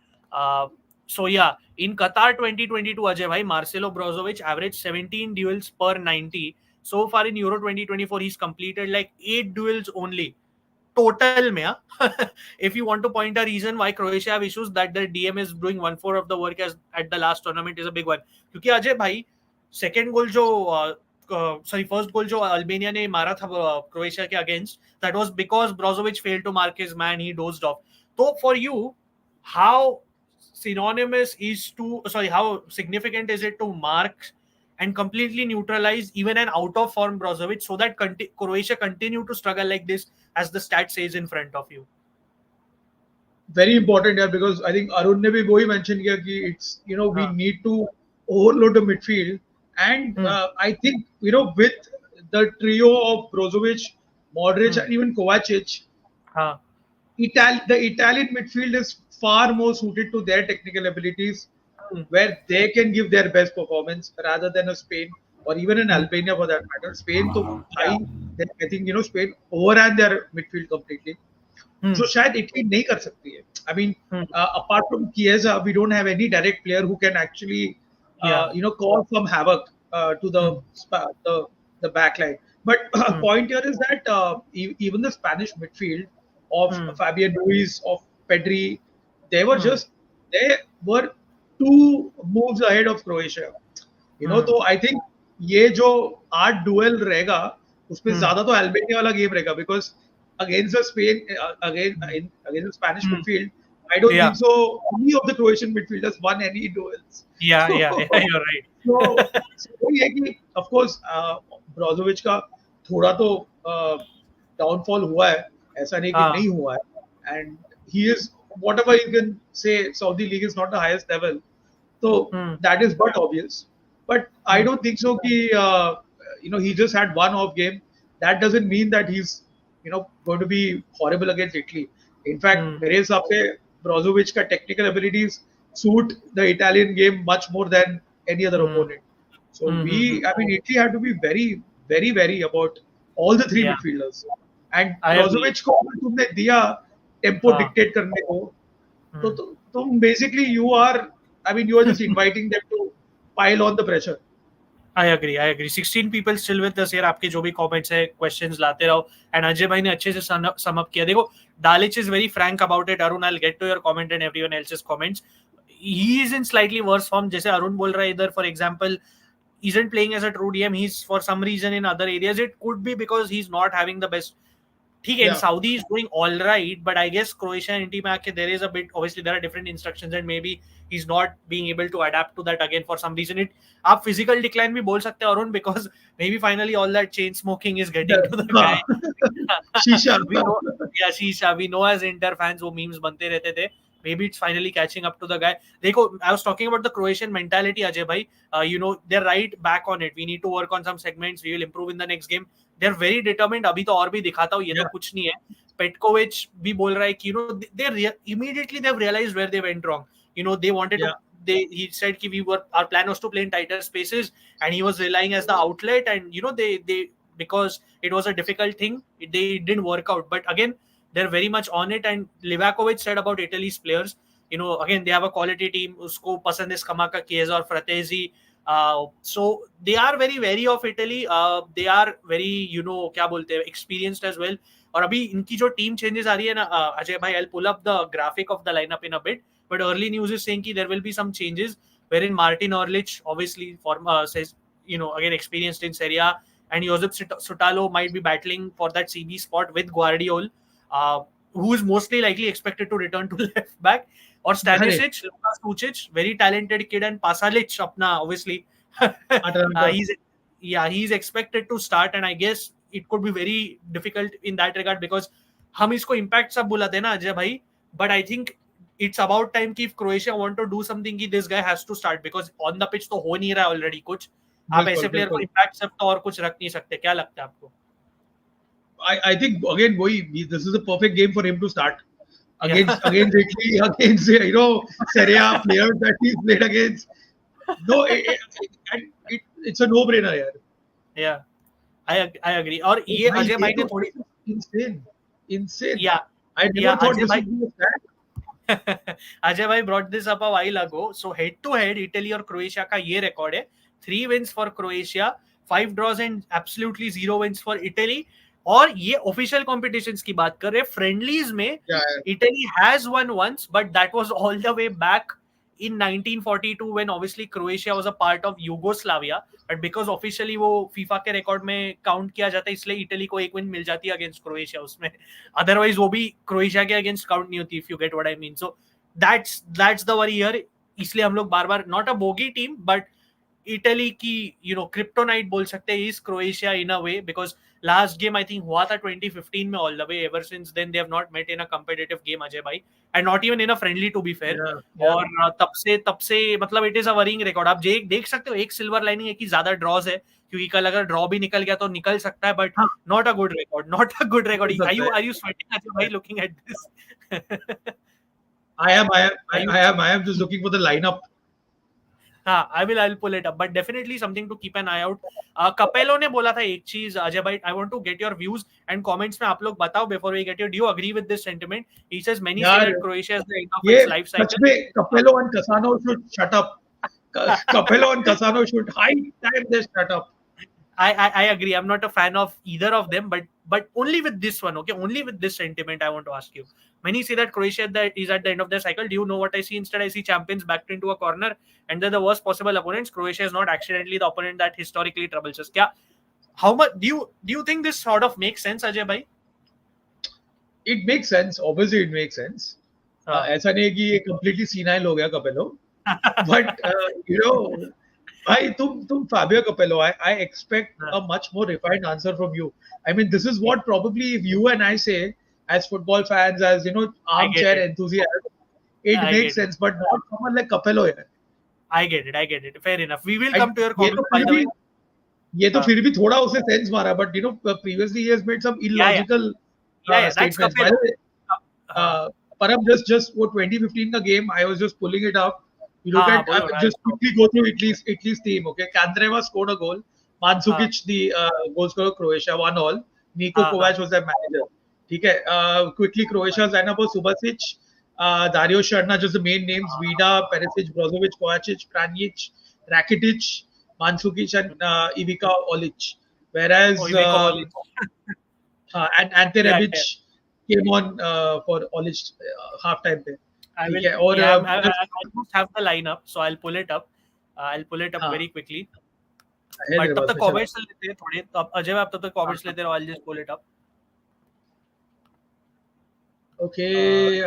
B: So yeah, in Qatar 2022, Ajay bhai, Marcelo Brozovic averaged 17 duels per 90. So far in Euro 2024, he's completed like 8 duels only. Total में if you want to point a reason why Croatia have issues, that their DM is doing 1/4 of the work as at the last tournament is a big one. क्योंकि अजय भाई second goal जो first goal जो Albania ने मारा था Croatia के against, that was because Brozovic failed to mark his man, he dozed off. So for you, how significant is it to mark and completely neutralize even an out of form Brozovic so that Croatia continue to struggle like this as the stat says in front of you?
A: Very important, yeah, because I think Arun ne bhi wohi mention kiya ki it's we need to overload the midfield, and I think with the trio of Brozovic, Modric, and even Kovacic,
B: हाँ.
A: The Italian midfield is far more suited to their technical abilities,
B: Hmm.
A: where they can give their best performance rather than a Spain or even in
B: Hmm.
A: Albania for that matter. Spain, तो
B: Yeah.
A: भाई, I think Spain overran their midfield completely.
B: Hmm.
A: जो शायद Italy नहीं कर सकती है. I mean,
B: Hmm.
A: apart from Chiesa, we don't have any direct player who can actually,
B: Yeah.
A: cause some havoc to
B: Hmm.
A: the back line. But
B: Hmm.
A: point here is that even the Spanish midfield of
B: Hmm.
A: Fabian Ruiz, of Pedri, they were
B: Hmm.
A: just they were two moves ahead of Croatia.
B: Hmm.
A: तो I think ये जो 8 dual रहेगा उसमें
B: Hmm.
A: ज्यादा तो Albania वाला game रहेगा because against the Spain against the Spanish
B: Hmm.
A: Midfield I don't
B: Yeah.
A: Think so any of the Croatian midfielders won any duels
B: Yeah. Yeah. Yeah. You're
A: तो
B: right.
A: वही है कि ऑफ कोर्स ब्रोजोविच का थोड़ा तो downfall हुआ है ऐसा नहीं कि
B: हाँ.
A: नहीं हुआ है and he is whatever you can say Saudi league is not the highest level so
B: Hmm.
A: that is but obvious but I
B: Hmm.
A: don't think so कि he just had one off game that doesn't mean that he's going to be horrible against Italy in fact
B: Hmm.
A: मेरे हिसाब से Brozovic का technical abilities suit the Italian game much more than any other
B: Hmm.
A: opponent. So
B: Hmm. Hmm.
A: I mean, Italy had to be very, very, very about all the three
B: Yeah.
A: midfielders. And
B: I agree.
A: Brozovic को अगर तुमने दिया tempo
B: हाँ.
A: dictate करने को,
B: Hmm.
A: तो तुम basically you are just inviting them to pile on the pressure.
B: I agree. I agree. 16 people still with us here. आपके जो भी comments है, questions लाते रहो. And अजय भाई ने अच्छे से sum up किया. देखो, Dalic is very frank about it. Arun, I'll get to your comment and everyone else's comments. He is in slightly worse form. जैसे अरुण बोल रहा है इधर, for example, isn't playing as a true DM. He's for some reason in other areas. It could be because he's not having the best. ठीक है, in
A: Yeah.
B: Saudi is doing all right, but I guess Croatia and team में आके there is a bit, obviously there are different instructions and maybe he's not being able to adapt to that again for some reason. आप physical decline भी बोल सकते हो Arun, because maybe finally all that chain smoking is getting to the guy.
A: Shisha.
B: we know, yeah, Shisha. We know as Inter fans वो memes बनते रहते थे. Maybe it's finally catching up to the guy. देखो, I was talking about the Croatian mentality, Ajay bhai. They're right back on it. We need to work on some segments. We will improve in the next game. They're very determined. अभी तो और भी दिखाता हूँ, ये तो कुछ नहीं है. Petkovic भी बोल रहा है कि immediately they've realized where they went wrong. They wanted
A: Yeah.
B: to. He said that our plan was to play in tighter spaces, and he was relying as the outlet. And they because it was a difficult thing, they didn't work out. But again, they're very much on it. And Livakovic said about Italy's players, again they have a quality team. Usko pasand hai Scamacca, Chiesa और Fratesi. So they are very wary of Italy. They are very क्या बोलते हैं, experienced as well. और अभी इनकी जो team changes आ रही है ना, अजय भाई, I'll pull up the graphic of the lineup in a bit. But early news is saying that there will be some changes, wherein Martin Orlich, obviously, says again experienced in Serie A, and Josep Sutalo might be battling for that CB spot with Guardiol, who is mostly likely expected to return to left back. Or Stanisic, Lukas Lucic, very talented kid, and Pasalic, apna obviously, he's expected to start, and I guess it could be very difficult in that regard because हम इसको impact सब बुलाते हैं ना अजय भाई, but I think it's about time कि if Croatia want to do something कि this guy has to start because on the pitch तो हो नहीं रहा already कुछ. आप ऐसे प्लेयर को impact सब तो और कुछ रख नहीं सकते. क्या लगता है आपको?
A: I think again, this is a perfect game for him to start against Italy, against Serie A players that he's played against. No, it's a no-brainer here.
B: Yeah, I agree. और ये अजय भाई ने थोड़ी
A: insane.
B: Yeah,
A: I never thought this would be a stat.
B: Ajay bhai brought this up a while ago. So head to head, Italy और Croatia का ये record है. 3 wins for Croatia, 5 draws and absolutely 0 wins for Italy. और ये official competitions की बात कर रहे हैं. Friendlies में Italy has won once, but that was all the way back in 1942 when obviously Croatia was a part of Yugoslavia. But because officially वो FIFA के record में count किया जाता है, इसलिए Italy को एक win मिल जाती है against Croatia उसमें. Otherwise वो भी Croatia के against count नहीं होती, if you get what I mean. So that's the worry here. इसलिए हम लोग बार-बार not a bogey team, but Italy की क्रिप्टोनाइट बोल सकते हैं is Croatia in a way, because last game I think हुआ था 2015 में all the way, ever since then they have not met in a competitive game Ajay भाई, and not even in a friendly to be fair. और तब से मतलब it is a worrying record. आप देख सकते हो एक सिल्वर लाइनिंग है कि ज्यादा ड्रॉज है, क्योंकि कल अगर ड्रॉ भी निकल गया तो निकल सकता है, बट
A: हाँ,
B: not a good record, not a good
A: हो
B: रिकॉर्ड।
A: सकता
B: आर यू स्वेटिंग अजय भाई
A: है।
B: Looking at this?
A: I
B: Are you?
A: am. I am just looking for the lineup.
B: हाँ, I'll pull it up, but definitely something to keep an eye out. कपेलो ने बोला था एक चीज अजय भाई, I want to get your views and comments में आप लोग बताओ before we get your. Do you agree with this sentiment? He says many say
A: यार
B: that Croatia is the end of
A: ये
B: its life
A: सच
B: cycle.
A: में Capello and Casano should shut up. Capello and Casano should high time they shut up.
B: I agree. I'm not a fan of either of them, but only with this one, okay? Only with this sentiment, I want to ask you. Many say that Croatia is at the end of their cycle. Do you know what I see? Instead, I see champions backed into a corner, and they're the worst possible opponents. Croatia is not accidentally the opponent that historically troubles us. Kya, how much do you think this sort of makes sense, Ajay bhai?
A: It makes sense. Obviously, it makes sense. ऐसा नहीं है कि ये completely senile हो गया Capello. But you know, भाई तुम Fabio Capello, I expect a much more refined answer from you. I mean, this is what probably if you and I say as football fans, as you know,
B: I get
A: armchair
B: it.
A: enthusiasts, it
B: I
A: makes
B: get it.
A: sense. But not someone like Capello here.
B: I get it. I get it. Fair enough. We will
A: And
B: come to your
A: ये तो
B: comments, by
A: फिर
B: the
A: भी
B: way.
A: ये तो
B: हाँ.
A: फिर भी थोड़ा उसे सेंस मारा, but you know, previously he has made some
B: Yeah.
A: illogical
B: Yeah. That's
A: statements. By
B: Capello.
A: the way, Param, just वो 2015 का game, I was just pulling it up. You look at
B: बोलो ना.
A: just quickly go through Italy's team. Okay, Kandreva scored a goal. Mandzukic, the goal scorer, Croatia 1-1. Niko Kovac was their manager. ठीक है. Quickly Croatia's lineup was Subasic, Dario Sharna, just the main names: Vida, Perisic, Brozovic, Kovacic, Pranjic, Rakitic, Mandzukic, and Ivica Olic. Whereas
B: We call it.
A: and Ante
B: Yeah.
A: Rebic came on for Olic half time पे.
B: I
A: ठीक
B: will.
A: है. और
B: Yeah, I almost have the lineup, so I'll pull it up. I'll pull it up
A: हाँ,
B: very quickly.
A: है
B: But
A: मेरे
B: तब
A: पास
B: तक
A: में, चला.
B: comments लेते हैं थोड़े. तब अजय आप तब तक comments लेते रहो. I'll just pull it up.
A: Okay,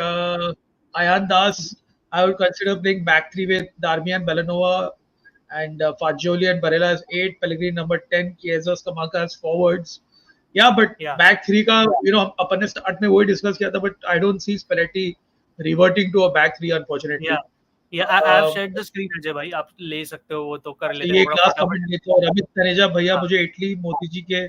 A: Ayan Das, I would consider playing back three with Darmian, Belanova, and Fagioli and Barella as 8, Pellegrini number 10, Chiesa, Scamacca as forwards. Yeah, but
B: Yeah.
A: back three का you know अपन ने start में वही discuss किया था, but I don't see Spalletti reverting to a back three unfortunately.
B: Yeah. Yeah. I have shared the screen, Ajay भाई. आप ले सकते हो वो तो कर
A: अच्छा,
B: लेते
A: ये
B: हैं
A: एक
B: थोड़ा
A: लास्ट
B: फटाफट.
A: कमेंट देते हो, रमित तनेजा भैया
B: हाँ.
A: मुझे इटली मोदी जी के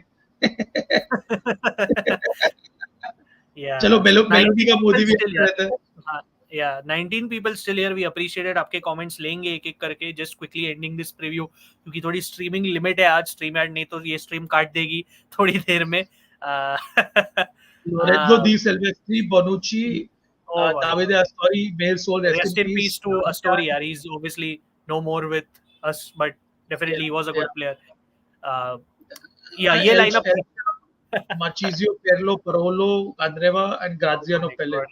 B: Yeah.
A: चलो
B: 19
A: मेलोडी का मोदी
B: people
A: भी
B: still
A: अच्छा
B: here.
A: रहता है.
B: हाँ. Yeah, 19 people still here. We appreciate it. आपके comments लेंगे एक एक करके. Just quickly ending this preview क्योंकि थोड़ी streaming limit है आज. stream ad नहीं तो ये stream काट देगी थोड़ी देर में.
A: Lorenzo Di Silvestri, Bonucci,
B: Oh my
A: Davide
B: God.
A: Astori, Male Soul,
B: Rest in peace to Astori.
A: Darmian,
B: He's obviously no more with us, but definitely he was a
A: yeah,
B: good player. Yeah,
A: yeah.
B: ये lineup.
A: Marchisio, Pirlo, Parolo, Andreva, and
B: Oh
A: Graziano
B: my
A: Pelle.
B: God.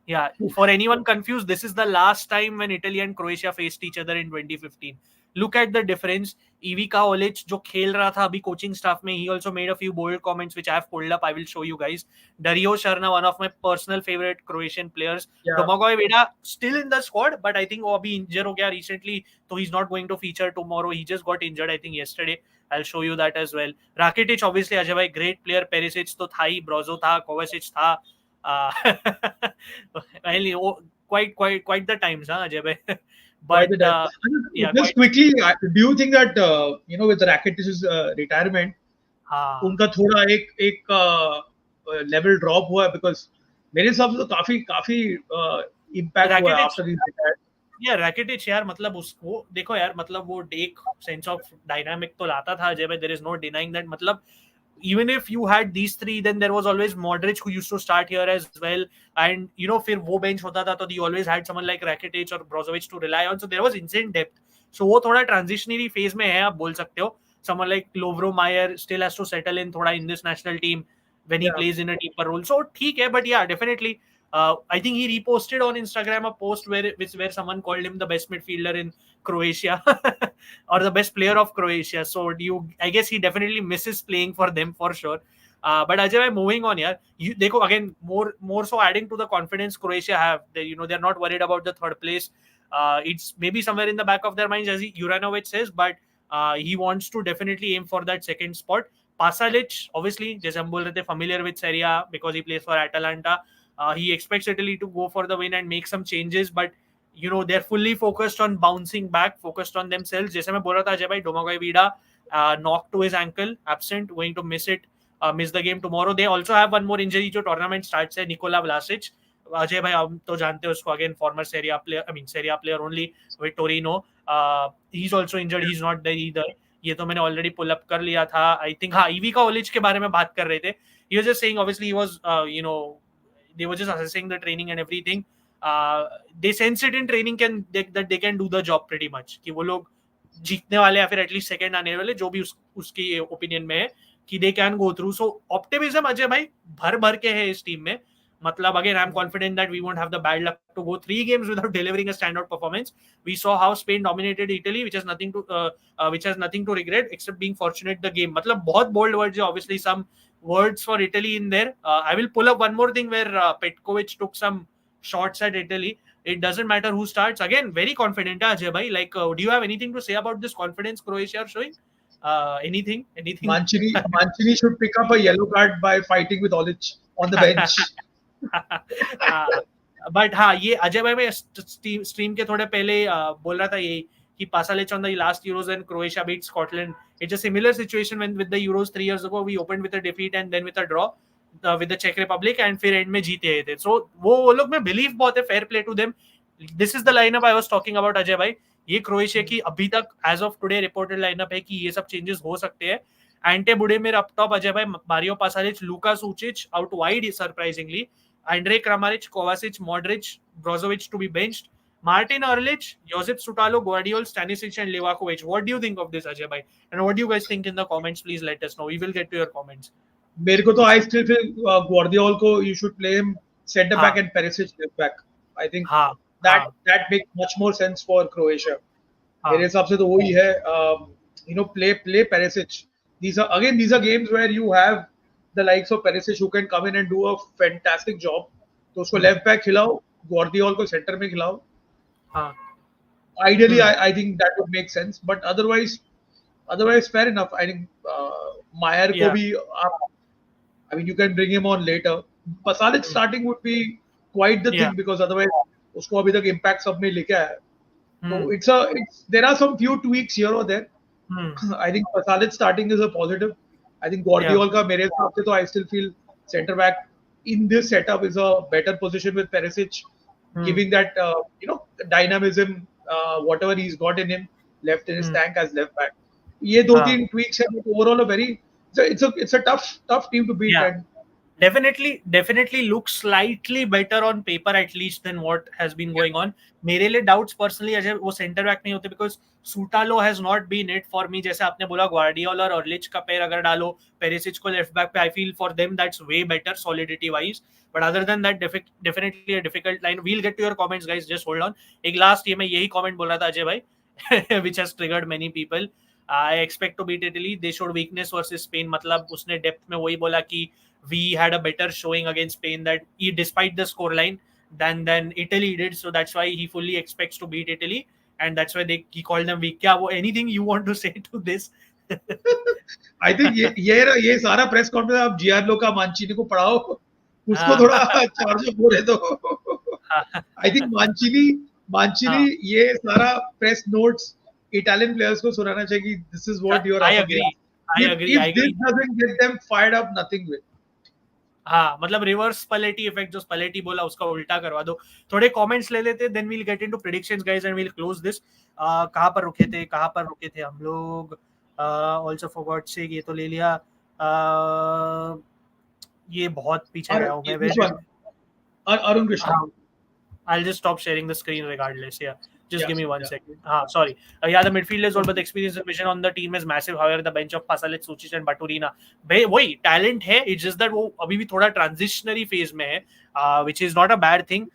B: Yeah, for anyone confused, this is the last time when Italy and Croatia faced each other in 2015. Look at the difference. Ivica Olic, जो खेल रहा था अभी coaching staff में, he also made a few bold comments which I have pulled up. I will show you guys. Dario Sharna, one of my personal favorite Croatian players.
A: Yeah.
B: Domagoj Vida still in the squad, but I think वो अभी injured हो गया recently, so he's not going to feature tomorrow. He just got injured, I think, yesterday. I'll show you that as well. Rakitic, obviously, Ajay bhai, great player. Perisic तो था ही, Brozo था, Kovacic था. Quite the times, huh, Ajay bhai? But yeah,
A: just quickly, do you think that you know with Rakitic's retirement, उनका थोड़ा एक level drop हुआ है because मेरे हिसाब से तो काफी impact हुआ है after he's retired.
B: Yeah, Rakitic यार मतलब उसको देखो यार मतलब वो एक sense of dynamic तो लाता था अजय भाई. There is no denying that. मतलब even if you had these three, then there was always Modric who used to start here as well, and you know फिर वो bench होता था तो you always had someone like Rakitic or Brozovic to rely on, so there was insane depth. So वो थोड़ा transitionary phase में है, आप बोल सकते हो. Someone like Lovro Mayer still has to settle in थोड़ा in this national team when he plays in a deeper role. So ठीक है, but yeah, definitely. I think he reposted on Instagram a post where someone called him the best midfielder in Croatia or the best player of Croatia. So I guess he definitely misses playing for them for sure. But Ajay, moving on here, देखो again more so adding to the confidence Croatia have. They're not worried about the third place. It's maybe somewhere in the back of their minds, as Juranovic says, but He wants to definitely aim for that second spot. Pasalic, obviously, जैसे हम बोल रहे थे, familiar with Serie A because he plays for Atalanta. He expects Italy to go for the win and make some changes, but they're fully focused on bouncing back, focused on themselves. जैसे मैं बोल रहा था अजय भाई, Domagoj Vida knocked to his ankle, absent, going to miss the game tomorrow. They also have one more injury जो tournament starts है, Nikola Vlasic. Ajay भाई हम तो जानते हो उसको, again former Serie A player, I mean Serie A player only with Torino. He is also injured, he is not there either. ये तो मैंने ऑलरेडी पुल अप कर लिया था. आई थिंक हाँ, ईवी का ओलिच के बारे में बात कर रहे थे. He was just saying, obviously he was they were just assessing the training and everything. They sense it in training that they can do the job pretty much, कि वो लोग जीतने वाले या फिर एटलीस्ट सेकंड आने वाले, जो भी उसकी ओपिनियन में है, कि they can go through. So optimism Ajay भाई भर भर के है इस टीम में. मतलब again, I'm confident that we won't have the bad luck to go 3 games without delivering a standout performance. We saw how Spain dominated Italy, which has nothing to regret except being fortunate the game. मतलब बहुत bold words, obviously some words for Italy in there. I will pull up one more thing where Petkovic took some shots at Italy. It doesn't matter who starts. Again, very confident, Ajay bhai. Like, do you have anything to say about this confidence Croatia are showing? Anything?
A: Mancini should pick up a yellow card by fighting with Olic on the bench.
B: But हाँ, ये अजय भाई मैं stream के थोड़े पहले बोल रहा था ये कि Pasalic on the last Euros when Croatia beat Scotland. It's a similar situation when with the Euros 3 years ago we opened with a defeat and then with a draw with the Czech Republic and फिर and में जीते थे. So वो लोग में believe बहुत है. Fair play to them. This is the lineup I was talking about Ajay भाई. ये क्रोएशिया की अभी तक as of today reported lineup है कि ये सब चेंजेस हो सकते हैं. Ante Budimir up top, Ajay भाई Mario Pasalic, Luka Sucic out wide surprisingly, Andre Kramaric, Kovacic, Modric, Brozovic to be benched, Martin Orlic, Josip Sutalo, Guardiol, Stanisic and Livakovic. What do you think of this, Ajay bhai? And what do you guys think in the comments? Please let us know. We will get to your comments.
A: मेरे को तो I still feel Guardiol को you should play him center back and Perisic left back. I think that makes much more sense for Croatia. मेरे हिसाब से तो वही है. Play Perisic. These are games where you have the likes of Perisic who can come in and do a fantastic job. तो उसको left back खिलाओ, Guardiol को सेंटर में खिलाओ. Ideally, I think that would make sense. But otherwise, fair enough. I think Meyer को भी, I mean, you can bring him on later. Pasalic starting would be quite the thing because otherwise, उसको अभी तक impact सब में लेके आया. So there are some few tweaks here or there. I think Pasalic starting is a positive. I think Guardiol का मेरे हिसाब से तो I still feel center back in this setup is a better position with Perisic giving that dynamism, whatever he's got in him left in his tank as left back. ये 2-3 tweaks है, but overall it's a tough team to beat. And
B: definitely looks slightly better on paper at least than what has been going on. मेरे लिए doubts personally Ajay वो center back नहीं होते because Sutalo has not been it for me. जैसे आपने बोला Guardiol और Orlic का पैर अगर डालो, Perisic को left back पे, I feel for them that's way better solidity wise. But other than that, definitely a difficult line. We'll get to your comments, guys. Just hold on. एक last ये मैं यही comment बोल रहा था अजय भाई which has triggered many people. I expect to beat Italy. They showed weakness versus Spain. मतलब उसने depth में वही बोला कि we had a better showing against Spain that despite the scoreline than Italy did. So that's why he fully expects to beat Italy. And that's why he called them weak. क्या वो anything you want to say to this?
A: I think ये सारा press conference आप जियार्लो का मांचिनी को पढ़ाओ, उसको थोड़ा चार्ज अप हो रहे तो. I think मांचिनी ये सारा प्रेस नोट्स इटालियन प्लेयर्स को सुनाना चाहिए कि this is what you are.
B: I agree.
A: If this doesn't get them fired up, nothing will.
B: हाँ, मतलब रिवर्स स्पलेटी इफेक्ट, जो स्पलेटी बोला उसका उल्टा करवा दो. थोड़े कमेंट्स ले लेते, then we'll get into predictions guys and we'll close this. कहां पर रुके थे हम लोग? आल्सो फॉरगॉट से ये तो ले लिया. ये बहुत पीछे गया हूं मैं.
A: Arun Krishna.
B: I'll just stop sharing the screen regardless. Just give me one second. Sorry. The midfielders all but the experience and vision on the team is massive. However, the bench of Pasalic, Sucic and Baturina, वही talent है. It's just that वो अभी भी थोड़ा transitionary phase में है, which is not a bad thing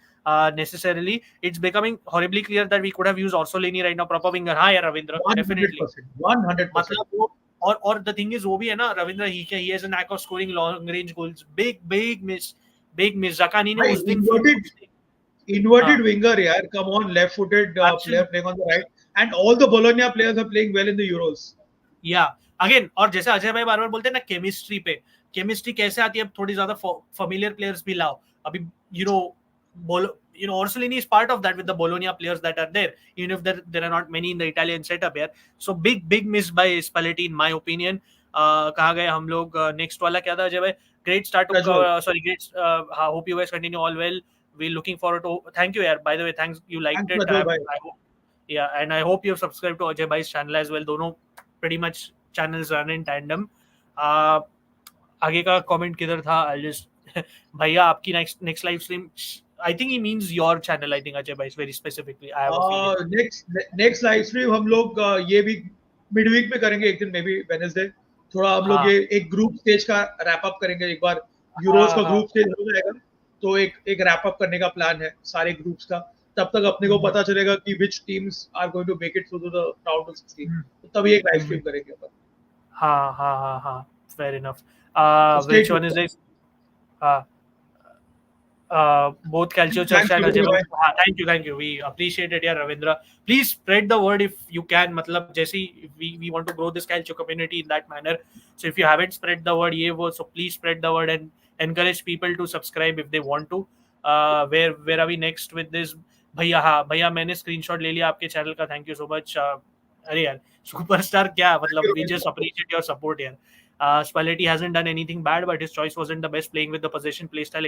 B: necessarily. It's becoming horribly clear that we could have used Orsolini right now, proper winger. हाँ यार रविंद्र, definitely
A: 100%.
B: मतलब वो और the thing is वो भी है ना Ravindra, he has a knack of scoring long range goals. Big miss. Zakani ने उस दिन
A: inverted winger, yaar. Come on, left-footed player
B: Absolutely.
A: playing on the right, and all the Bologna players are playing well in the Euros.
B: या again, और जैसे अजय भाई बार बार बोलते हैं ना केमिस्ट्री पे, केमिस्ट्री कैसे आती है, अब थोड़ी ज्यादा familiar players भी लाओ. अभी Orsolini is part of that with the Bologna players that are there, even if there are not many in the Italian setup here. So big miss by Spalletti in my opinion. कहाँ गए हम लोग? Next वाला क्या था अजय भाई? Great start to
A: Casual.
B: great. Hope you guys continue all well. We're looking forward to. Thank you, yaar. By the way, thanks. You liked
A: Thanks,
B: it.
A: Casual bhai.
B: I hope. Yeah, and I hope you've subscribed to Ajay bhai's channel as well. दोनों pretty much channels run in tandem. आगे का comment किधर था? I'll just भैया आपकी next live stream. I think he means your channel. I think Ajay bhai is very specifically. I have a feeling.
A: next live stream हम लोग ये week midweek में करेंगे एक दिन, maybe Wednesday. थोड़ा हम लोग ये एक ग्रुप स्टेज का रैप अप करेंगे. एक बार यूरोस का ग्रुप स्टेज हो जाएगा तो एक रैप अप करने का प्लान है सारे ग्रुप्स का. तब तक अपने को पता चलेगा कि which teams are going to make it through to the round of 16. तो तभी एक लाइव स्ट्रीम करेंगे अपन.
B: हाँ, fair enough. Which one is this? Both Calcio Church and Ajay. Thank you. We appreciate it, yeah, Ravindra. Please spread the word if you can. मतलब जैसे we want to grow this Calcio community in that manner. So if you haven't spread the word, so please spread the word and encourage people to subscribe if they want to. Where are we next with this? भैया मैंने screenshot ले लिया आपके channel का. Thank you so much. अरे यार superstar क्या मतलब, we just appreciate your support यार. Spalletti hasn't done anything bad, but his choice wasn't the best playing with the possession play style,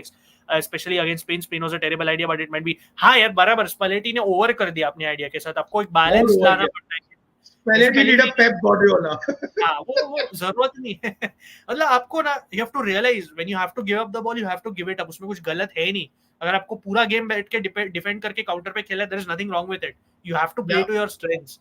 B: especially against Spain. Spain was a terrible idea, but it might be. हाँ यार बराबर, Spalletti ने over कर दिया अपने idea के साथ. आपको एक बैलेंस लाना पड़ता है.
A: Spalletti need a Pep Guardiola.
B: हाँ वो जरूरत नहीं है. मतलब आपको ना, you have to realize when you have to give up the ball, you have to give it up. उसमें कुछ गलत है नहीं. अगर आपको पूरा गेम बैठ के डिफेंड करके काउंटर पे खेला, there is nothing wrong with it. You have to play to your strengths.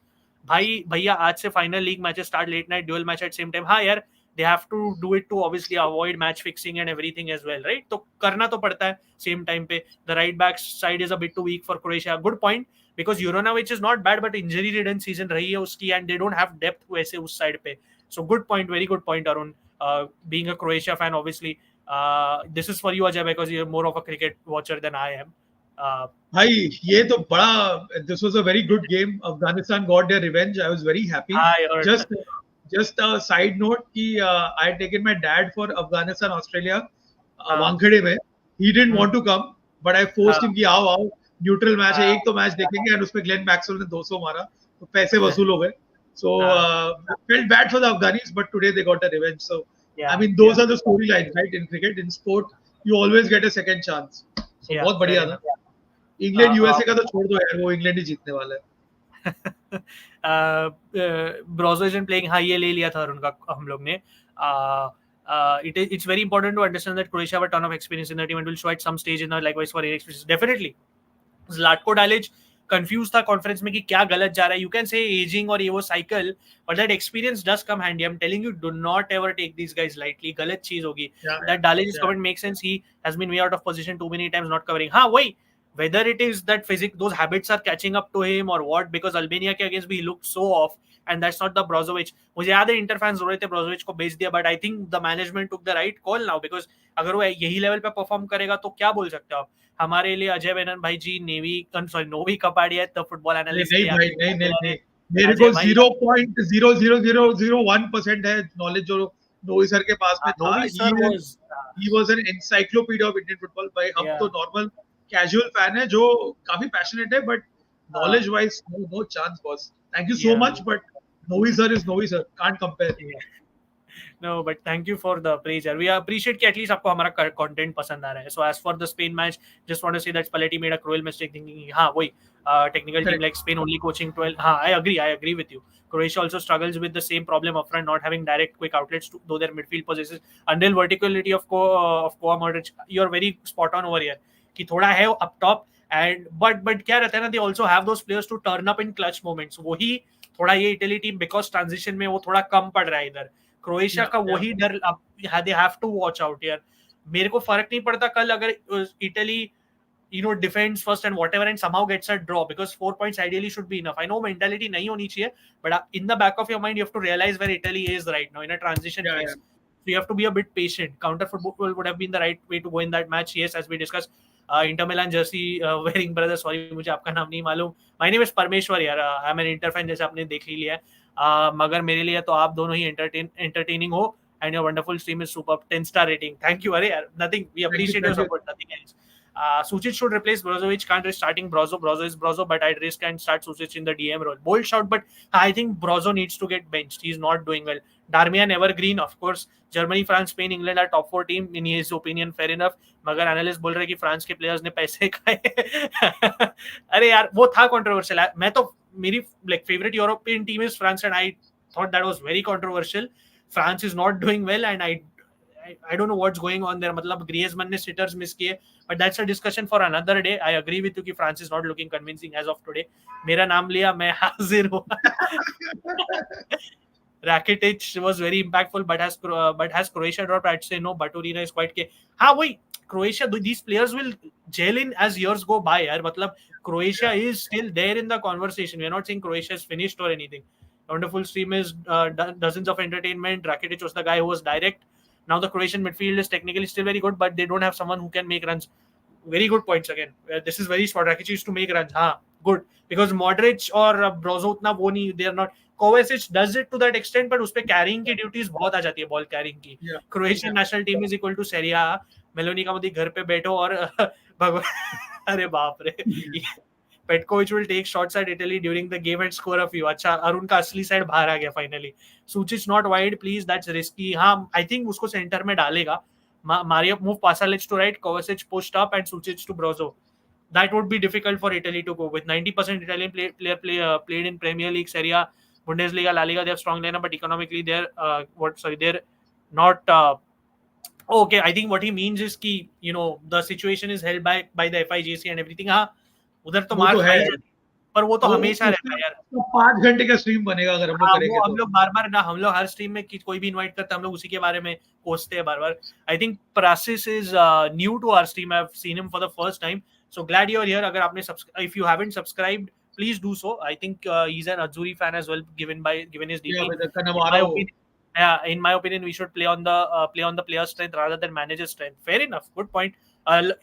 B: भैया आज से final league matches start, late night dual match at same time. हाँ यार, they have to do it to obviously avoid match fixing and everything as well, right? तो करना तो पड़ता है same time पे. The right back side is a bit too weak for Croatia. Good point, because Juranovic is not bad, but injury ridden season रही है उसकी, and they don't have depth वैसे उस side पे. So good point, very good point, Arun. Being a Croatia fan, obviously, this is for you, Ajay, because you're more of a cricket watcher than I am.
A: भाई ये तो बड़ा, this was a very good game. Afghanistan got their revenge. I was very happy. Just a side note कि I had taken my dad for Afghanistan Australia Wankhede में. He didn't want to come, but I forced him कि आओ neutral match है, एक तो match देखेंगे. And उसमें Glenn Maxwell ने 200 मारा तो पैसे वसूल हो गए. So felt bad for the Afghanis, but today they got a revenge. So I mean those are the storylines, right? In cricket, in sport, you always get a second chance. So बहुत बढ़िया था. England USA का तो छोड़ दो यार, वो England ही जीतने वाला है.
B: Brozovic playing, हाँ ये ले लिया था उनका हम लोग ने. It's very important to understand that Croatia have a ton of experience in the team and will show at some stage in the likewise for inexperience. Definitely. Zlatko Dalic confused था कॉन्फ्रेंस में कि क्या गलत जा रहा है. You can say aging और ये वो cycle, but that experience does come handy. I'm telling you, do not ever take these guys lightly. गलत चीज होगी. That Dalic's comment makes sense. He has been way out of position too many times, not covering. हाँ वही, whether it is that those habits are catching up to him or what, because Albania के against भी he looked so off, and that's not the Brozovic. मुझे याद है inter fans हो रहे थे Brozovic को बेच दिया, but I think the management took the right call now, because अगर वो यही लेवल पे परफॉर्म करेगा तो क्या बोल सकते हो आप. हमारे लिए अजय मेनन भाई जी नोवी कपाड़िया द फुटबॉल एनालिस्ट.
A: नहीं मेरे को 0.00001% है नॉलेज जो नोवी सर के पास में था. He was an encyclopedia of Indian football. भाई हम तो नॉर्मल कैजुअल फैन है जो काफी पैशनेट है, but knowledge wise no chance boss. Thank you so much, but Novi sir is Novi sir, can't compare.
B: No, but thank you for the praise. We appreciate कि at least आपको हमारा content पसंद आ रहा है. So as for the Spain match, just want to say that Spalletti made a cruel mistake thinking हाँ वही technical team like Spain only coaching 12. हाँ I agree with you. Croatia also struggles with the same problem up front, not having direct quick outlets though their midfield possesses unreal verticality of Koa Modric. You're very spot on over here. कि थोड़ा है up top, and but क्या रहता है ना, they also have those players to turn up in clutch moments. वही थोड़ा ये इटली टीम बिकॉज ट्रांजिशन में वो थोड़ा कम पड़ रहा है इधर. क्रोएशिया का वही डर, they have to watch out यार. मेरे को फर्क नहीं पड़ता कल अगर Italy defends first and whatever and somehow gets a draw, because 4 points ideally should be enough. I know mentality नहीं होनी चाहिए, but in the back of your mind you have to realise where Italy is right now in a transition phase. So you have to be a bit patient. Counter football would have been the right way to go in that match. Yes, as we discussed, Inter Milan Jersey wearing brother, sorry मुझे आपका नाम नहीं मालूम, my name is Parmeshwar यार, I am an Inter fan, जैसे आपने देख ही लिया है, मगर मेरे लिए तो आप दोनों ही एंटरटेनिंग हो, and your wonderful stream is superb, 10 star rating, thank you. Arey, nothing, we appreciate your support, nothing else. Sucic should replace Brozovic, can't risk starting Brozo is Brozo, but I'd risk and start Sucic in the DM role. Bold shout, but I think Brozo needs to get benched, he's not doing well. Darmian evergreen, of course. Germany, France, Spain, England are top 4 team in his opinion, fair enough. मगर analyst बोल रहे कि France के players ने पैसे खाए अरे यार वो था कंट्रोवर्शियल, मैं तो मेरी like favourite European team is France and I thought that was very controversial. France is not doing well and I don't know what's going on there. मतलब Griezmann ने sitters miss किए, but that's a discussion for another day. I agree with you कि France is not looking convincing as of today. मेरा नाम लिया, मैं हाजिर हूँ. Rakitic was very impactful, but has Croatia dropped? I'd say no. Baturina is quite. हाँ वही Croatia. These players will gel in as years go by. यार मतलब Croatia is still there in the conversation. We are not saying Croatia is finished or anything. Wonderful stream is dozens of entertainment. Rakitic was the guy who was direct. Now the Croatian midfield is technically still very good, but they don't have someone who can make runs. Very good points again. This is very smart. Rakitic used to make runs. हाँ, good. Because Modric or Brozo उतना वो नहीं, they are not. Kovacic does it to that extent, but उसपे carrying की duties बहुत आ जाती है, ball carrying की. Croatian national team is equal to Serie A. Meloni का मतलब घर पे बैठो और भगवान, अरे बाप रे. Petkovic will take shots at Italy during the game and score a few. अच्छा, अरुण का असली साइड बाहर आ गया finally. Sucic not wide, please. That's risky. हाँ, I think उसको सेंटर में डालेगा. Mario move Pasalic to right, Kovacic pushed up, and Sucic to Brozo. That would be difficult for Italy to go with 90% Italian player played in Premier League, Serie A, Bundesliga, La Liga. They have strong lineup, but economically they're they're not. Okay, I think what he means is कि the situation is held by the FIGC and everything. हाँ, उधर तो मार खाई जाती, पर वो तो हमेशा रहता है यार.
A: 5 घंटे का स्ट्रीम बनेगा अगर हम लोग करेंगे तो.
B: हम लोग बार-बार ना, हम लोग हर स्ट्रीम में कोई भी इनवाइट करते हैं, हम लोग उसी के बारे में कोसते हैं बार-बार. I think Prasis is new to our stream. I've seen him for the first time. So glad you're here. अगर आपने if you haven't subscribed, please do so. I think he's an Azzurri fan as well, given his DP. In my opinion, we should play on the player's strength rather than manager's strength. Fair enough. Good point.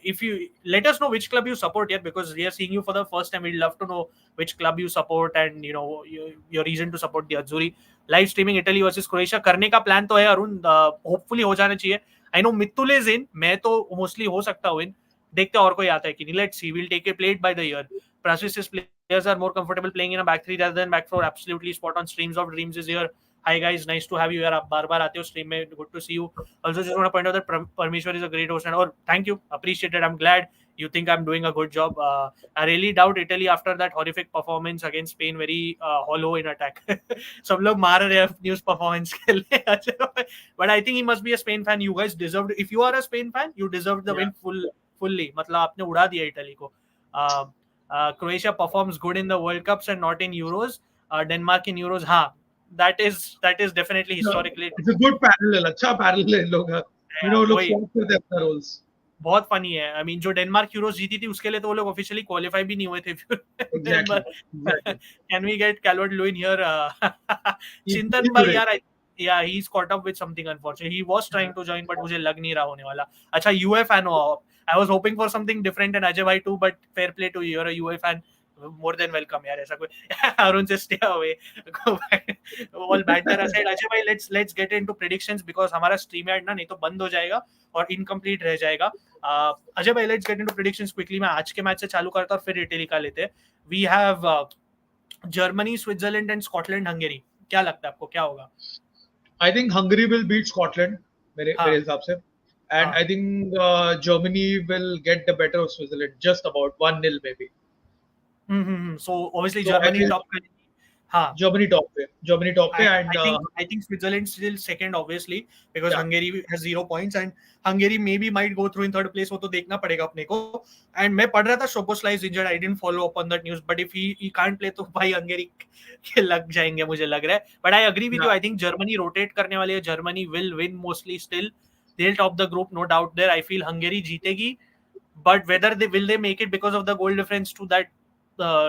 B: If you let us know which club you support yet, because we are seeing you for the first time, we'd love to know which club you support and your reason to support the Azzurri. Live streaming Italy versus Croatia करने का plan तो है Arun, hopefully हो जाना चाहिए. I know Mitul is in, मैं तो mostly हो सकता हूँ इन, देखते हैं और कोई आता है कि नहीं. Let's see, we'll take it played by the year. Prasis players are more comfortable playing in a back three rather than back four. Absolutely spot on. Streams of Dreams is here. Hi guys, nice to have you here. आप बार-बार आते हो stream में, good to see you. Also just want to point out that Parmeshwar is a great host, and or thank you, appreciate it. I'm glad you think I'm doing a good job. I really doubt Italy after that horrific performance against Spain, very hollow in attack. सब लोग मार रहे हैं news performance के लिए. But I think he must be a Spain fan. You guys deserved. If you are a Spain fan, you deserved the win fully. मतलब आपने उड़ा दिया इटली को. Croatia performs good in the World Cups and not in Euros. Denmark in Euros, हाँ. That is definitely historically.
A: It's a good parallel. अच्छा parallel है लोग. लोग swap करते हैं अपना roles.
B: बहुत funny है. I mean जो डेनमार्क यूरोस जीती थी उसके लिए तो वो लोग ऑफिशियली क्वालिफाई भी नहीं हुए थे.
A: Exactly.
B: Can we get Calvert-Lewin here? चिंतन भाई यार, yeah, he's caught up with something unfortunately. He was trying to join, but मुझे लग नहीं रहा होने वाला. अच्छा UA fan हो. I was hoping for something different and Ajay bhai too, but fair play to you. You're a UA fan. More than welcome यार, ऐसा कोई अरुण से stay away. All banter aside, Ajay भाई let's get into predictions because हमारा stream यार ना नहीं तो बंद हो जाएगा और incomplete रह जाएगा. अजय भाई let's get into predictions quickly. मैं आज के मैच से चालू करता हूँ और फिर इटली का लेते हैं. We have Germany, Switzerland and Scotland, Hungary. क्या लगता है आपको क्या होगा?
A: I think Hungary will beat Scotland मेरे हिसाब से, and I think Germany will get the better of Switzerland, just about 1-0 maybe.
B: So obviously Germany top. हाँ,
A: Germany top पे and
B: I think Switzerland still second obviously because Hungary has 0 points and Hungary maybe might go through in third place. वो तो देखना पड़ेगा अपने को. And मैं पढ़ रहा था Szoboszlai is injured. I didn't follow up on that news, but if he can't play तो भाई Hungary के लग जाएंगे मुझे लग रहा है. But I agree with you. I think Germany rotate करने वाली है. Germany will win mostly still. They'll top the group, no doubt there. I feel Hungary जीतेगी, but whether will they make it because of the goal difference to that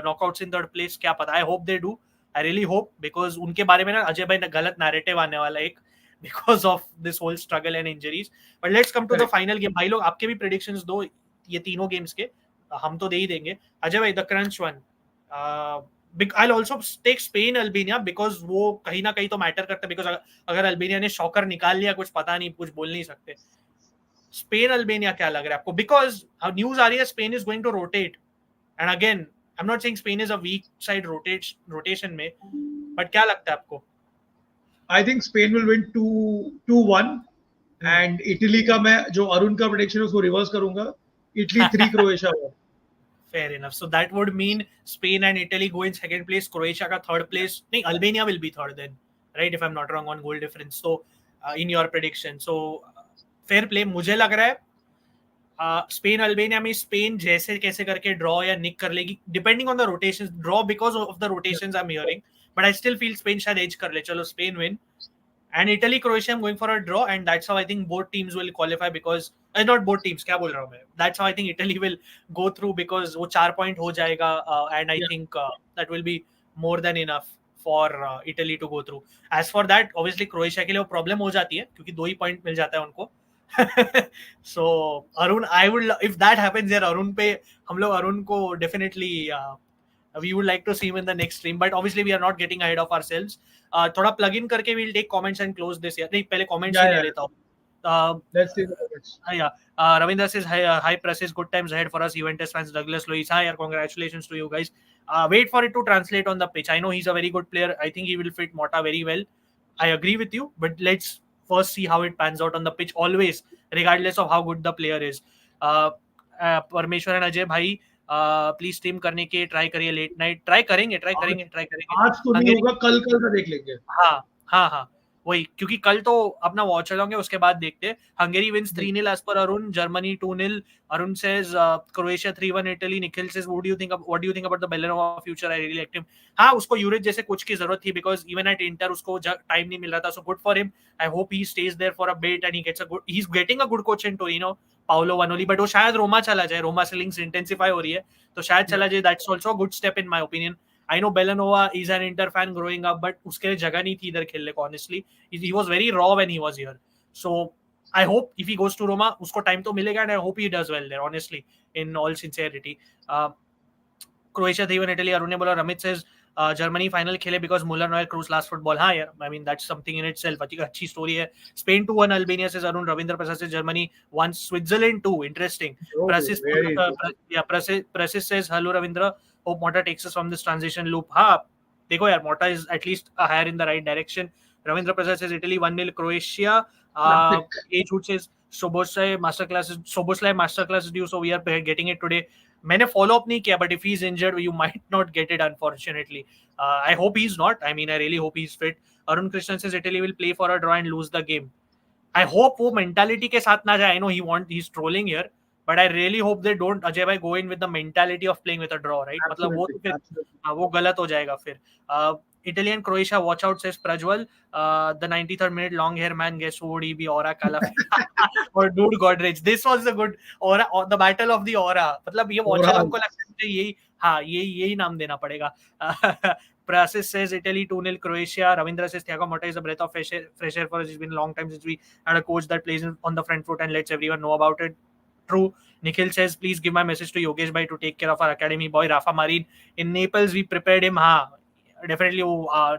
B: knockouts in third place, क्या पता. I hope they do. I really hope because उनके बारे में ना अजय भाई गलत narrative आने वाला एक because of this whole struggle and injuries. But let's come to the final game. भाई लोग आपके भी predictions दो. ये तीनों गेम्स के हम तो दे ही देंगे. अजय भाई, the crunch one, I'll also take Spain Albania because वो कहीं ना कहीं तो मैटर करता है, बिकॉज अगर अल्बेनिया ने शॉकर निकाल लिया, कुछ पता नहीं, कुछ बोल नहीं सकते. स्पेन अल्बेनिया क्या लग रहा है आपको? बिकॉज न्यूज आ रही है Spain is going to rotate, and again I am not saying Spain is a weak side rotation में, बट क्या लगता है आपको?
A: I think Spain will win 2-1 and Italy का मैं जो अरुण का prediction है उसको reverse करूंगा. Italy 3, Croatia 1.
B: Fair enough. So that would mean Spain and Italy go in second place, Croatia का third place. नहीं, Albania will be third then, right? If I'm not wrong on goal difference. So in your prediction, so fair play. मुझे लग रहा है Spain Albania में Spain जैसे कैसे करके ड्रॉ या निक कर लेगी, depending on the rotation. Draw because of the rotations I am hearing, but I still feel Spain शायद एज कर ले. चलो Spain win. And Italy, Croatia, I'm going for a draw, and that's how I think both teams will qualify because not both teams. क्या बोल रहा हूँ मैं? That's how I think Italy will go through because वो 4 point हो जाएगा, and I think that will be more than enough for Italy to go through. As for that, obviously Croatia के लिए वो problem हो जाती है क्योंकि 2 ही point मिल जाता है उनको. So Arun, I would if that happens यार, अरुण पे हम लोग अरुण को definitely we would like to see him in the next stream, but obviously we are not getting ahead of ourselves. थोड़ा plug in करके we'll take comments and close this year. नहीं, पहले comments ही ले लेता हूँ.
A: Let's take the comments.
B: Yeah. Ravinder says, hi presses, good times ahead for us Juventus fans. Douglas Luiz, hi, congratulations to you guys. Wait for it to translate on the pitch. I know he's a very good player. I think he will fit Mota very well. I agree with you, but let's first see how it pans out on the pitch always, regardless of how good the player is. Parmeshwar and Ajay भाई, please stream करने के try करिए, late night try करेंगे.
A: आज तो नहीं होगा, कल का देख लेंगे.
B: हाँ वही, क्योंकि कल तो अपना वॉच होंगे, उसके बाद देखते हैं. Hungary wins 3-0 as per Arun, Germany 2-0. Arun says Croatia 3-1 Italy. Nikhil says what do you think about the Bellanova future? I really liked him. हाँ, उसको यूरिच जैसे कोच की जरूरत थी because even at Inter उसको टाइम नहीं मिल रहा था. So good for him. I hope he stays there for a bit and he's getting a good coach in Torino, Paolo Vanoli, but वो शायद रोमा चला जाए. रोमा से लिंक्स इंटेंसिफाई हो रही है तो शायद चला जाए. That's also a good step in my opinion. I know Bellanova is an Inter fan growing up, but उसके लिए जगह नहीं थी इधर खेलने को. Honestly, he was very raw when he was here. So I hope if he goes to Roma, उसको time तो मिलेगा, and I hope he does well there. Honestly, in all sincerity. Croatia 3-1 Italy. Arun ने बोला. Ramit says Germany final खेले because Muller Neuer Cruz last football. हाँ यार, I mean that's something in itself. अच्छी story है. Spain 2-1 Albania says Arun. Ravindra Prasad says Germany 1 Switzerland 2. Interesting. Prasis says hello Ravindra. Hope Mota takes us from this transition loop. हाँ देखो यार, Mota is at least a higher in the right direction. Ravindra Prasad says Italy 1-0 Croatia. H says Soboslai masterclass is due, so we are getting it today. मैंने follow up नहीं किया, but if he's injured, you might not get it unfortunately. I hope he's not. I mean, I really hope he's fit. Arun Krishnan says Italy will play for a draw and lose the game. I hope वो mentality के साथ ना जाए. I know he's trolling here, but I really hope they don't, Ajay bhai, go in with the mentality of playing with a draw, right? मतलब वो तो फिर वो गलत हो जाएगा फिर. Italy and Croatia, watch out, says Prajwal. The 93rd minute long hair man, guess who would he be? Aura Kala or Dude Godrej. This was the good aura, the battle of the aura. मतलब ये watcher हमको लगता है यही नाम देना पड़ेगा. Prasis says Italy 2-0 Croatia. Ravindra says Thiago Motta is a breath of fresh air for us. It's been a long time since we had a coach that plays on the front foot and lets everyone know about it. True. Nikhil says, please give my message to Yogesh bhai to take care of our academy boy Rafa Marin in Naples. We prepared him. Definitely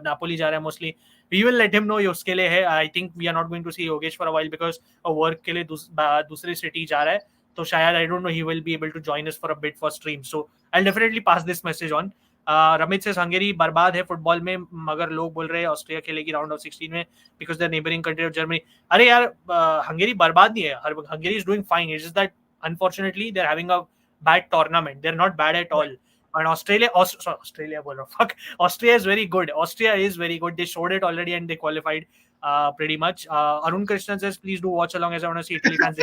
B: Napoli जा रहा है mostly. We will let him know उसके लिए है. I think we are not going to see Yogesh for a while because work के लिए दूसरी city जा रहा है. तो शायद I don't know, he will be able to join us for a bit for stream. So I'll definitely pass this message on. Ramit says Hungary बर्बाद है फुटबॉल में, मगर लोग बोल रहे हैं ऑस्ट्रिया खेलेगी राउंड ऑफ 16 में because they're neighboring country of Germany. अरे यार, हंगेरी बर्बाद नहीं है. Hungary is doing fine. It's just that unfortunately they're having a bad tournament. They're not bad at all. And Austria is very good. Austria is very good. They showed it already and they qualified pretty much. Arun Krishnan says, please do watch along as I want to see Italy fans.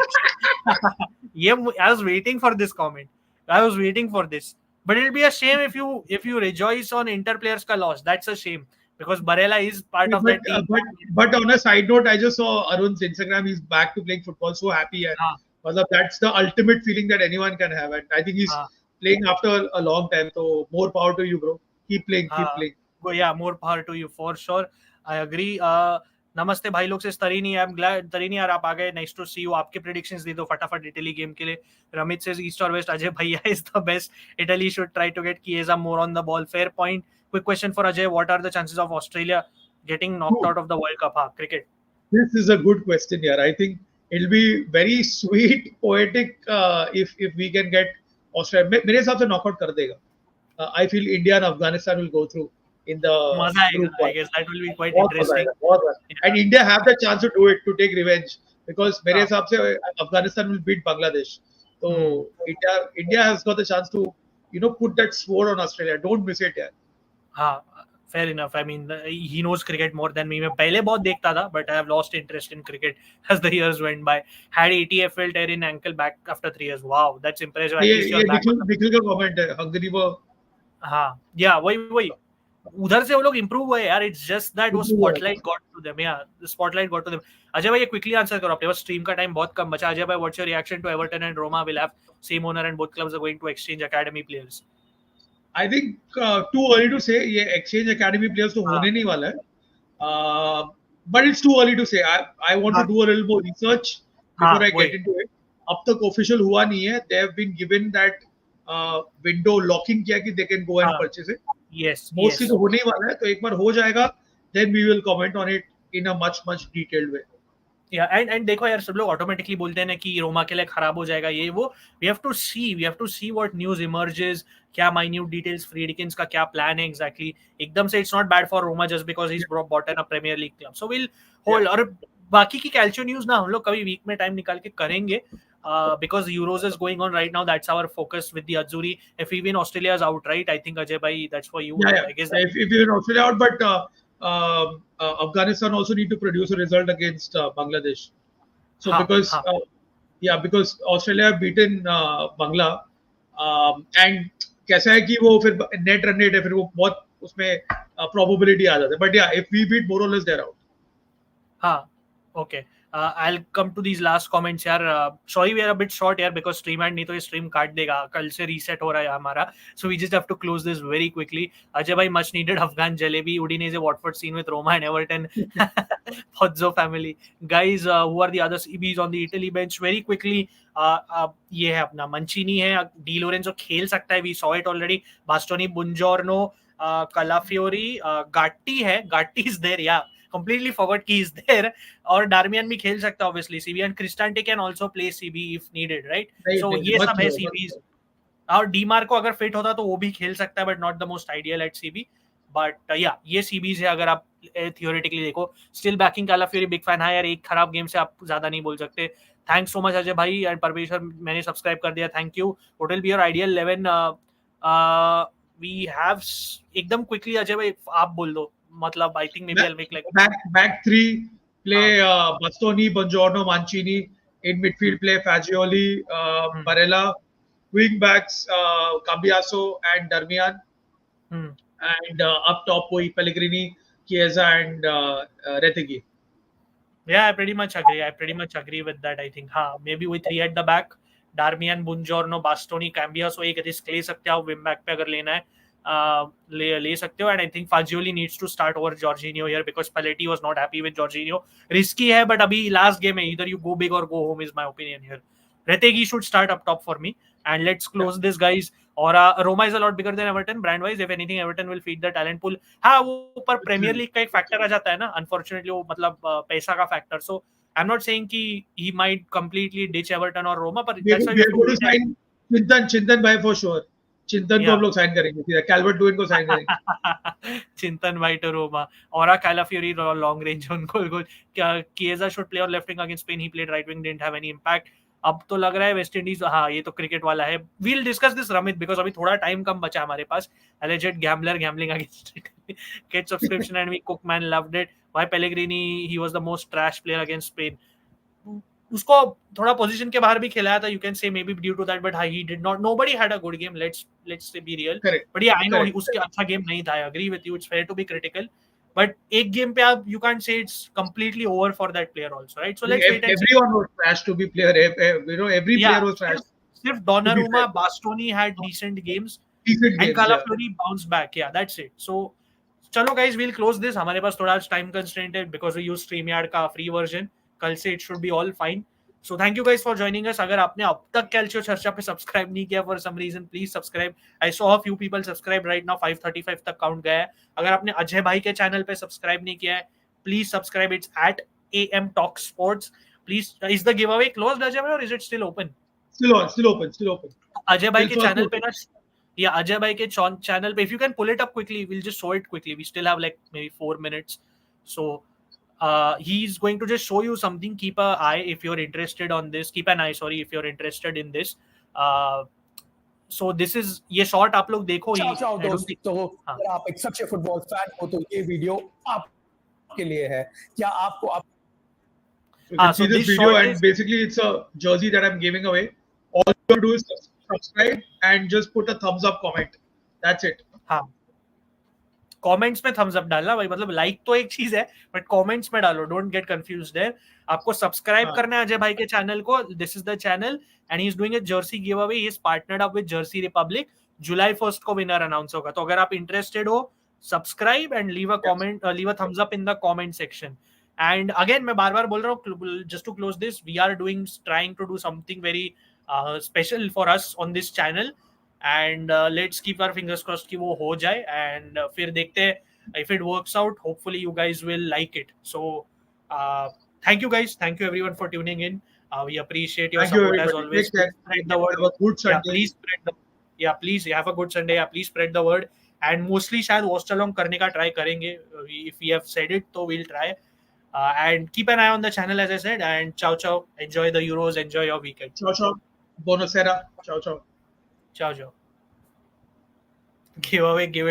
B: Yeah, I was waiting for this comment. I was waiting for this. But it'll be a shame if you rejoice on Inter players ka loss. That's a shame because Barella is part of that team.
A: But on a side note, I just saw Arun's Instagram. He's back to playing football. So happy. And that's the ultimate feeling that anyone can have. And I think he's playing after a long time. So more power to you, bro. Keep playing.
B: Yeah, more power to you for sure. I agree. नमस्ते भाई लोग से तरीनी, I am glad तरीनी यार आप आ गए, nice to see you. आपके predictions दे दो फटाफट इटली गेम के लिए। रमित says ईस्ट और वेस्ट, अजय भैया is the best, Italy should try to get Chiesa more on the ball, fair point। Quick question for Ajay, what are the chances of Australia getting knocked out of the World Cup? Cricket.
A: This is a good question here. I think it'll be very sweet, poetic if we can get Australia. मेरे हिसाब से knockout कर देगा. I feel India and Afghanistan will go through in the
B: मजा आएगा,
A: group
B: I
A: one.
B: guess that will be quite
A: बहुत मजा
B: interesting।
A: आएगा, बहुत मजा. And India have the chance to do it, to take revenge, because मेरे हिसाब से Afghanistan will beat Bangladesh. So India has got the chance to put that sword on Australia. Don't miss it, यार.
B: हाँ, fair enough. I mean, he knows cricket more than me. मैं पहले बहुत देखता था, but I have lost interest in cricket as the years went by. Had ATFL tear in ankle back after 3 years. Wow, that's impressive. At least you're back.
A: Nikhil का comment है, Hungary वो.
B: हाँ, yeah, वही उधर से वो लोग improve हुए यार. It's just that वो spotlight got to them. Yeah, the spotlight got to them. Ajay भाई, quickly answer करो. अपने पास stream का time बहुत कम बचा. अजय भाई, what's your reaction to Everton and Roma will have same owner and both clubs are going to exchange academy players?
A: I think too early to say. ये exchange academy players तो होने नहीं वाला है. But it's too early to say. I want to do a little more research before I get into it. अब तक official हुआ नहीं है. They have been given that window locking किया कि they can go and purchase it.
B: Yes.
A: Mostly तो होने ही वाला है. तो एक बार हो जाएगा, then we will comment on it in a much detailed way.
B: Yeah, and देखो यार, सब लोग ऑटोमेटिकली बोलते हैं ना कि रोमा के लिए खराब हो जाएगा ये वो. We have to see what news emerges. क्या minute details, Friedkins का क्या plan है exactly. एकदम से it's not bad for Roma just because he's bought in a Premier League club. So we'll hold. और बाकी की Calcio news ना हम लोग कभी वीक में टाइम निकाल के करेंगे. Because Euros is going on right now, that's our focus with the Azzurri. If even Australia is out, right? I think Ajay bhai, that's for you.
A: Yeah.
B: I guess
A: if even Australia out, but Afghanistan also need to produce a result against Bangladesh. So because Australia have beaten Bangla, and कैसा है कि वो फिर net run rate है, फिर वो बहुत उसमें probability आ जाता है. But yeah, if we beat more or less, they're out.
B: हाँ, okay. I'll come to these last comments यार. Sorry we are a bit short यार because stream and नहीं तो ये stream काट देगा. कल से reset हो रहा है हमारा. So we just have to close this very quickly. Ajay bhai, much needed Afghan jalebi. Udinese Watford scene with Roma and Everton. Pozzo family. Guys, who are the other CBs on the Italy bench? Very quickly. ये है अपना Mancini है. Di Lorenzo खेल सकता है. We saw it already. Bastoni, Buongiorno, Calafiori, Gatti है. Gatti is there, yeah. Completely forgot he is there. और Darmian भी खेल सकता है obviously. CB and Cristante can also play CB if needed, right? So ये सब है CBs. और डीमार को अगर फिट होता तो वो भी खेल सकता है, but not the most ideal at CB. But yeah, ये CBs है अगर आप theoretically देखो. Still backing Calafiori, big fan है यार. एक खराब गेम से आप ज्यादा नहीं बोल सकते. Thanks so much अजय भाई and परमेश्वर मैंने सब्सक्राइब कर दिया. Thank you. What will be your ideal 11? We have एकदम quickly अजय भाई आप बोल दो. मतलब I think maybe I'll make like
A: back three play Bastoni, Buongiorno, Mancini. In midfield play Fagioli, Barella. Wing backs Cambiaso and Darmian. And up top वही Pellegrini, Chiesa and Retegui.
B: Yeah, I pretty much agree with that. I think हाँ, maybe with 3 at the back. Darmian, Buongiorno, Bastoni, Cambiaso एक risk ले सकते हो wing back पे अगर लेना है. ले सकते हो. And I think Fagioli needs to start over Jorginho here because Spalletti was not happy with Jorginho. Risky है, but अभी last game है, either you go big or go home is my opinion here. Retegui should start up top for me. And let's close this, guys. और Roma is a lot bigger than Everton brand wise. If anything, Everton will feed the talent pool. हाँ, वो पर Premier League का एक factor आ जाता है ना. Unfortunately, वो मतलब पैसा का factor. So I'm not saying कि he might completely ditch Everton or Roma, but that's why we are going to
A: sign Chintan bhai for sure. चिंतन को हम लोग साइन करेंगे, कैल्वर्ट लुइन को साइन करेंगे.
B: चिंतन भाई टू रोमा और कैलाफियोरी लॉन्ग रेंज उनको Chiesa should play on left wing against Spain. He played right wing, didn't have any impact. अब तो लग रहा है वेस्ट इंडीज, हाँ ये तो क्रिकेट वाला है. We'll discuss this Ramit because अभी थोड़ा टाइम कम बचा हमारे पास. Alleged gambler gambling against get subscription and we cook man loved it. Why Pellegrini, he was the most trash player against Spain. उसको थोड़ा पोजीशन के बाहर भी खिलाया था. You can say maybe due to that, but he did not. Nobody had a good game. Let's be real.
A: Correct.
B: But yeah, I know उसके अच्छा game नहीं था. I agree with you. It's fair to be critical. But एक game पे आप you can't say it's completely over for that player also, right? So let's wait and see.
A: Everyone was trash to be player. Every player was trash.
B: Sirf Donnarumma, Bastoni had decent games. And Calafiori bounced back. Yeah, that's it. So चलो guys, we'll close this. हमारे पास थोड़ा time constraint है because we use StreamYard का free version. कल से it should be all fine. So thank you guys for joining us. अगर आपने अब तक कैल्शियो चर्चा पे सब्सक्राइब नहीं किया for some reason, please subscribe. I saw a few people subscribe right now. 535 तक काउंट गया है. अगर आपने अजय भाई के चैनल पे सब्सक्राइब नहीं किया है, please subscribe. It's at AM Talk Sports. Please, is the giveaway closed, Ajay bhai, or is it still open?
A: Still on, still open, still open.
B: Ajay भाई
A: Till
B: के
A: first
B: चैनल पे
A: voting.
B: ना, या अजय भाई के चैनल पे, if you can pull it up quickly, we'll just show it quickly. We still have like maybe 4 minutes. So he's going to just show you something. Keep an eye if you're interested on this. Keep an eye, sorry, if you're interested in this. So this is, ये shot आप लोग देखो ही.
C: चाओ
B: I don't think,
C: दोस्तों,
B: हाँ.
C: अगर आप एक सच्चे फुटबॉल फैन हो तो ये वीडियो आपके लिए है. क्या आपको
A: You can
B: so
A: see this
B: this
A: video,
B: shot
A: and
B: is,
A: basically it's a jersey that I'm giving away. All you have to do is subscribe and just put a thumbs up comment. That's it.
B: हाँ, comments में Thums up डालना भाई. मतलब like तो एक चीज है, but comments में डालो. Don't get confused there. आपको सब्सक्राइब
A: हाँ.
B: करना है अजय भाई के चैनल को. This is the channel and he is doing a jersey give away. He is partnered up with jersey republic. जुलाई 1 को विनर अनाउंस होगा. तो अगर आप इंटरेस्टेड हो, subscribe and leave a comment, leave a thumbs up in the comment section. And again मैं बार बार बोल रहा हूँ, just to close this, we are doing, trying to do something very special for us on this channel. And let's keep our fingers crossed कि वो हो जाए. एंड फिर देखते हैं. If it works out, hopefully you guys will like it. So thank you guys, thank you everyone for tuning in. We appreciate your
A: Thank you,
B: support as
A: everybody.
B: always.
A: Take care.
B: Spread the word.
A: Have a good
B: Yeah,
A: Sunday.
B: please spread the, yeah, please have a good Sunday. Yeah, please spread the word. And mostly शायद watch along करने का try करेंगे. If we have said it, तो we'll try. And keep an eye on the channel as I said. And ciao ciao. Enjoy the Euros. Enjoy your weekend.
A: Ciao, ciao. Buonasera. Ciao, ciao.
B: Ciao ciao. Give away, give it.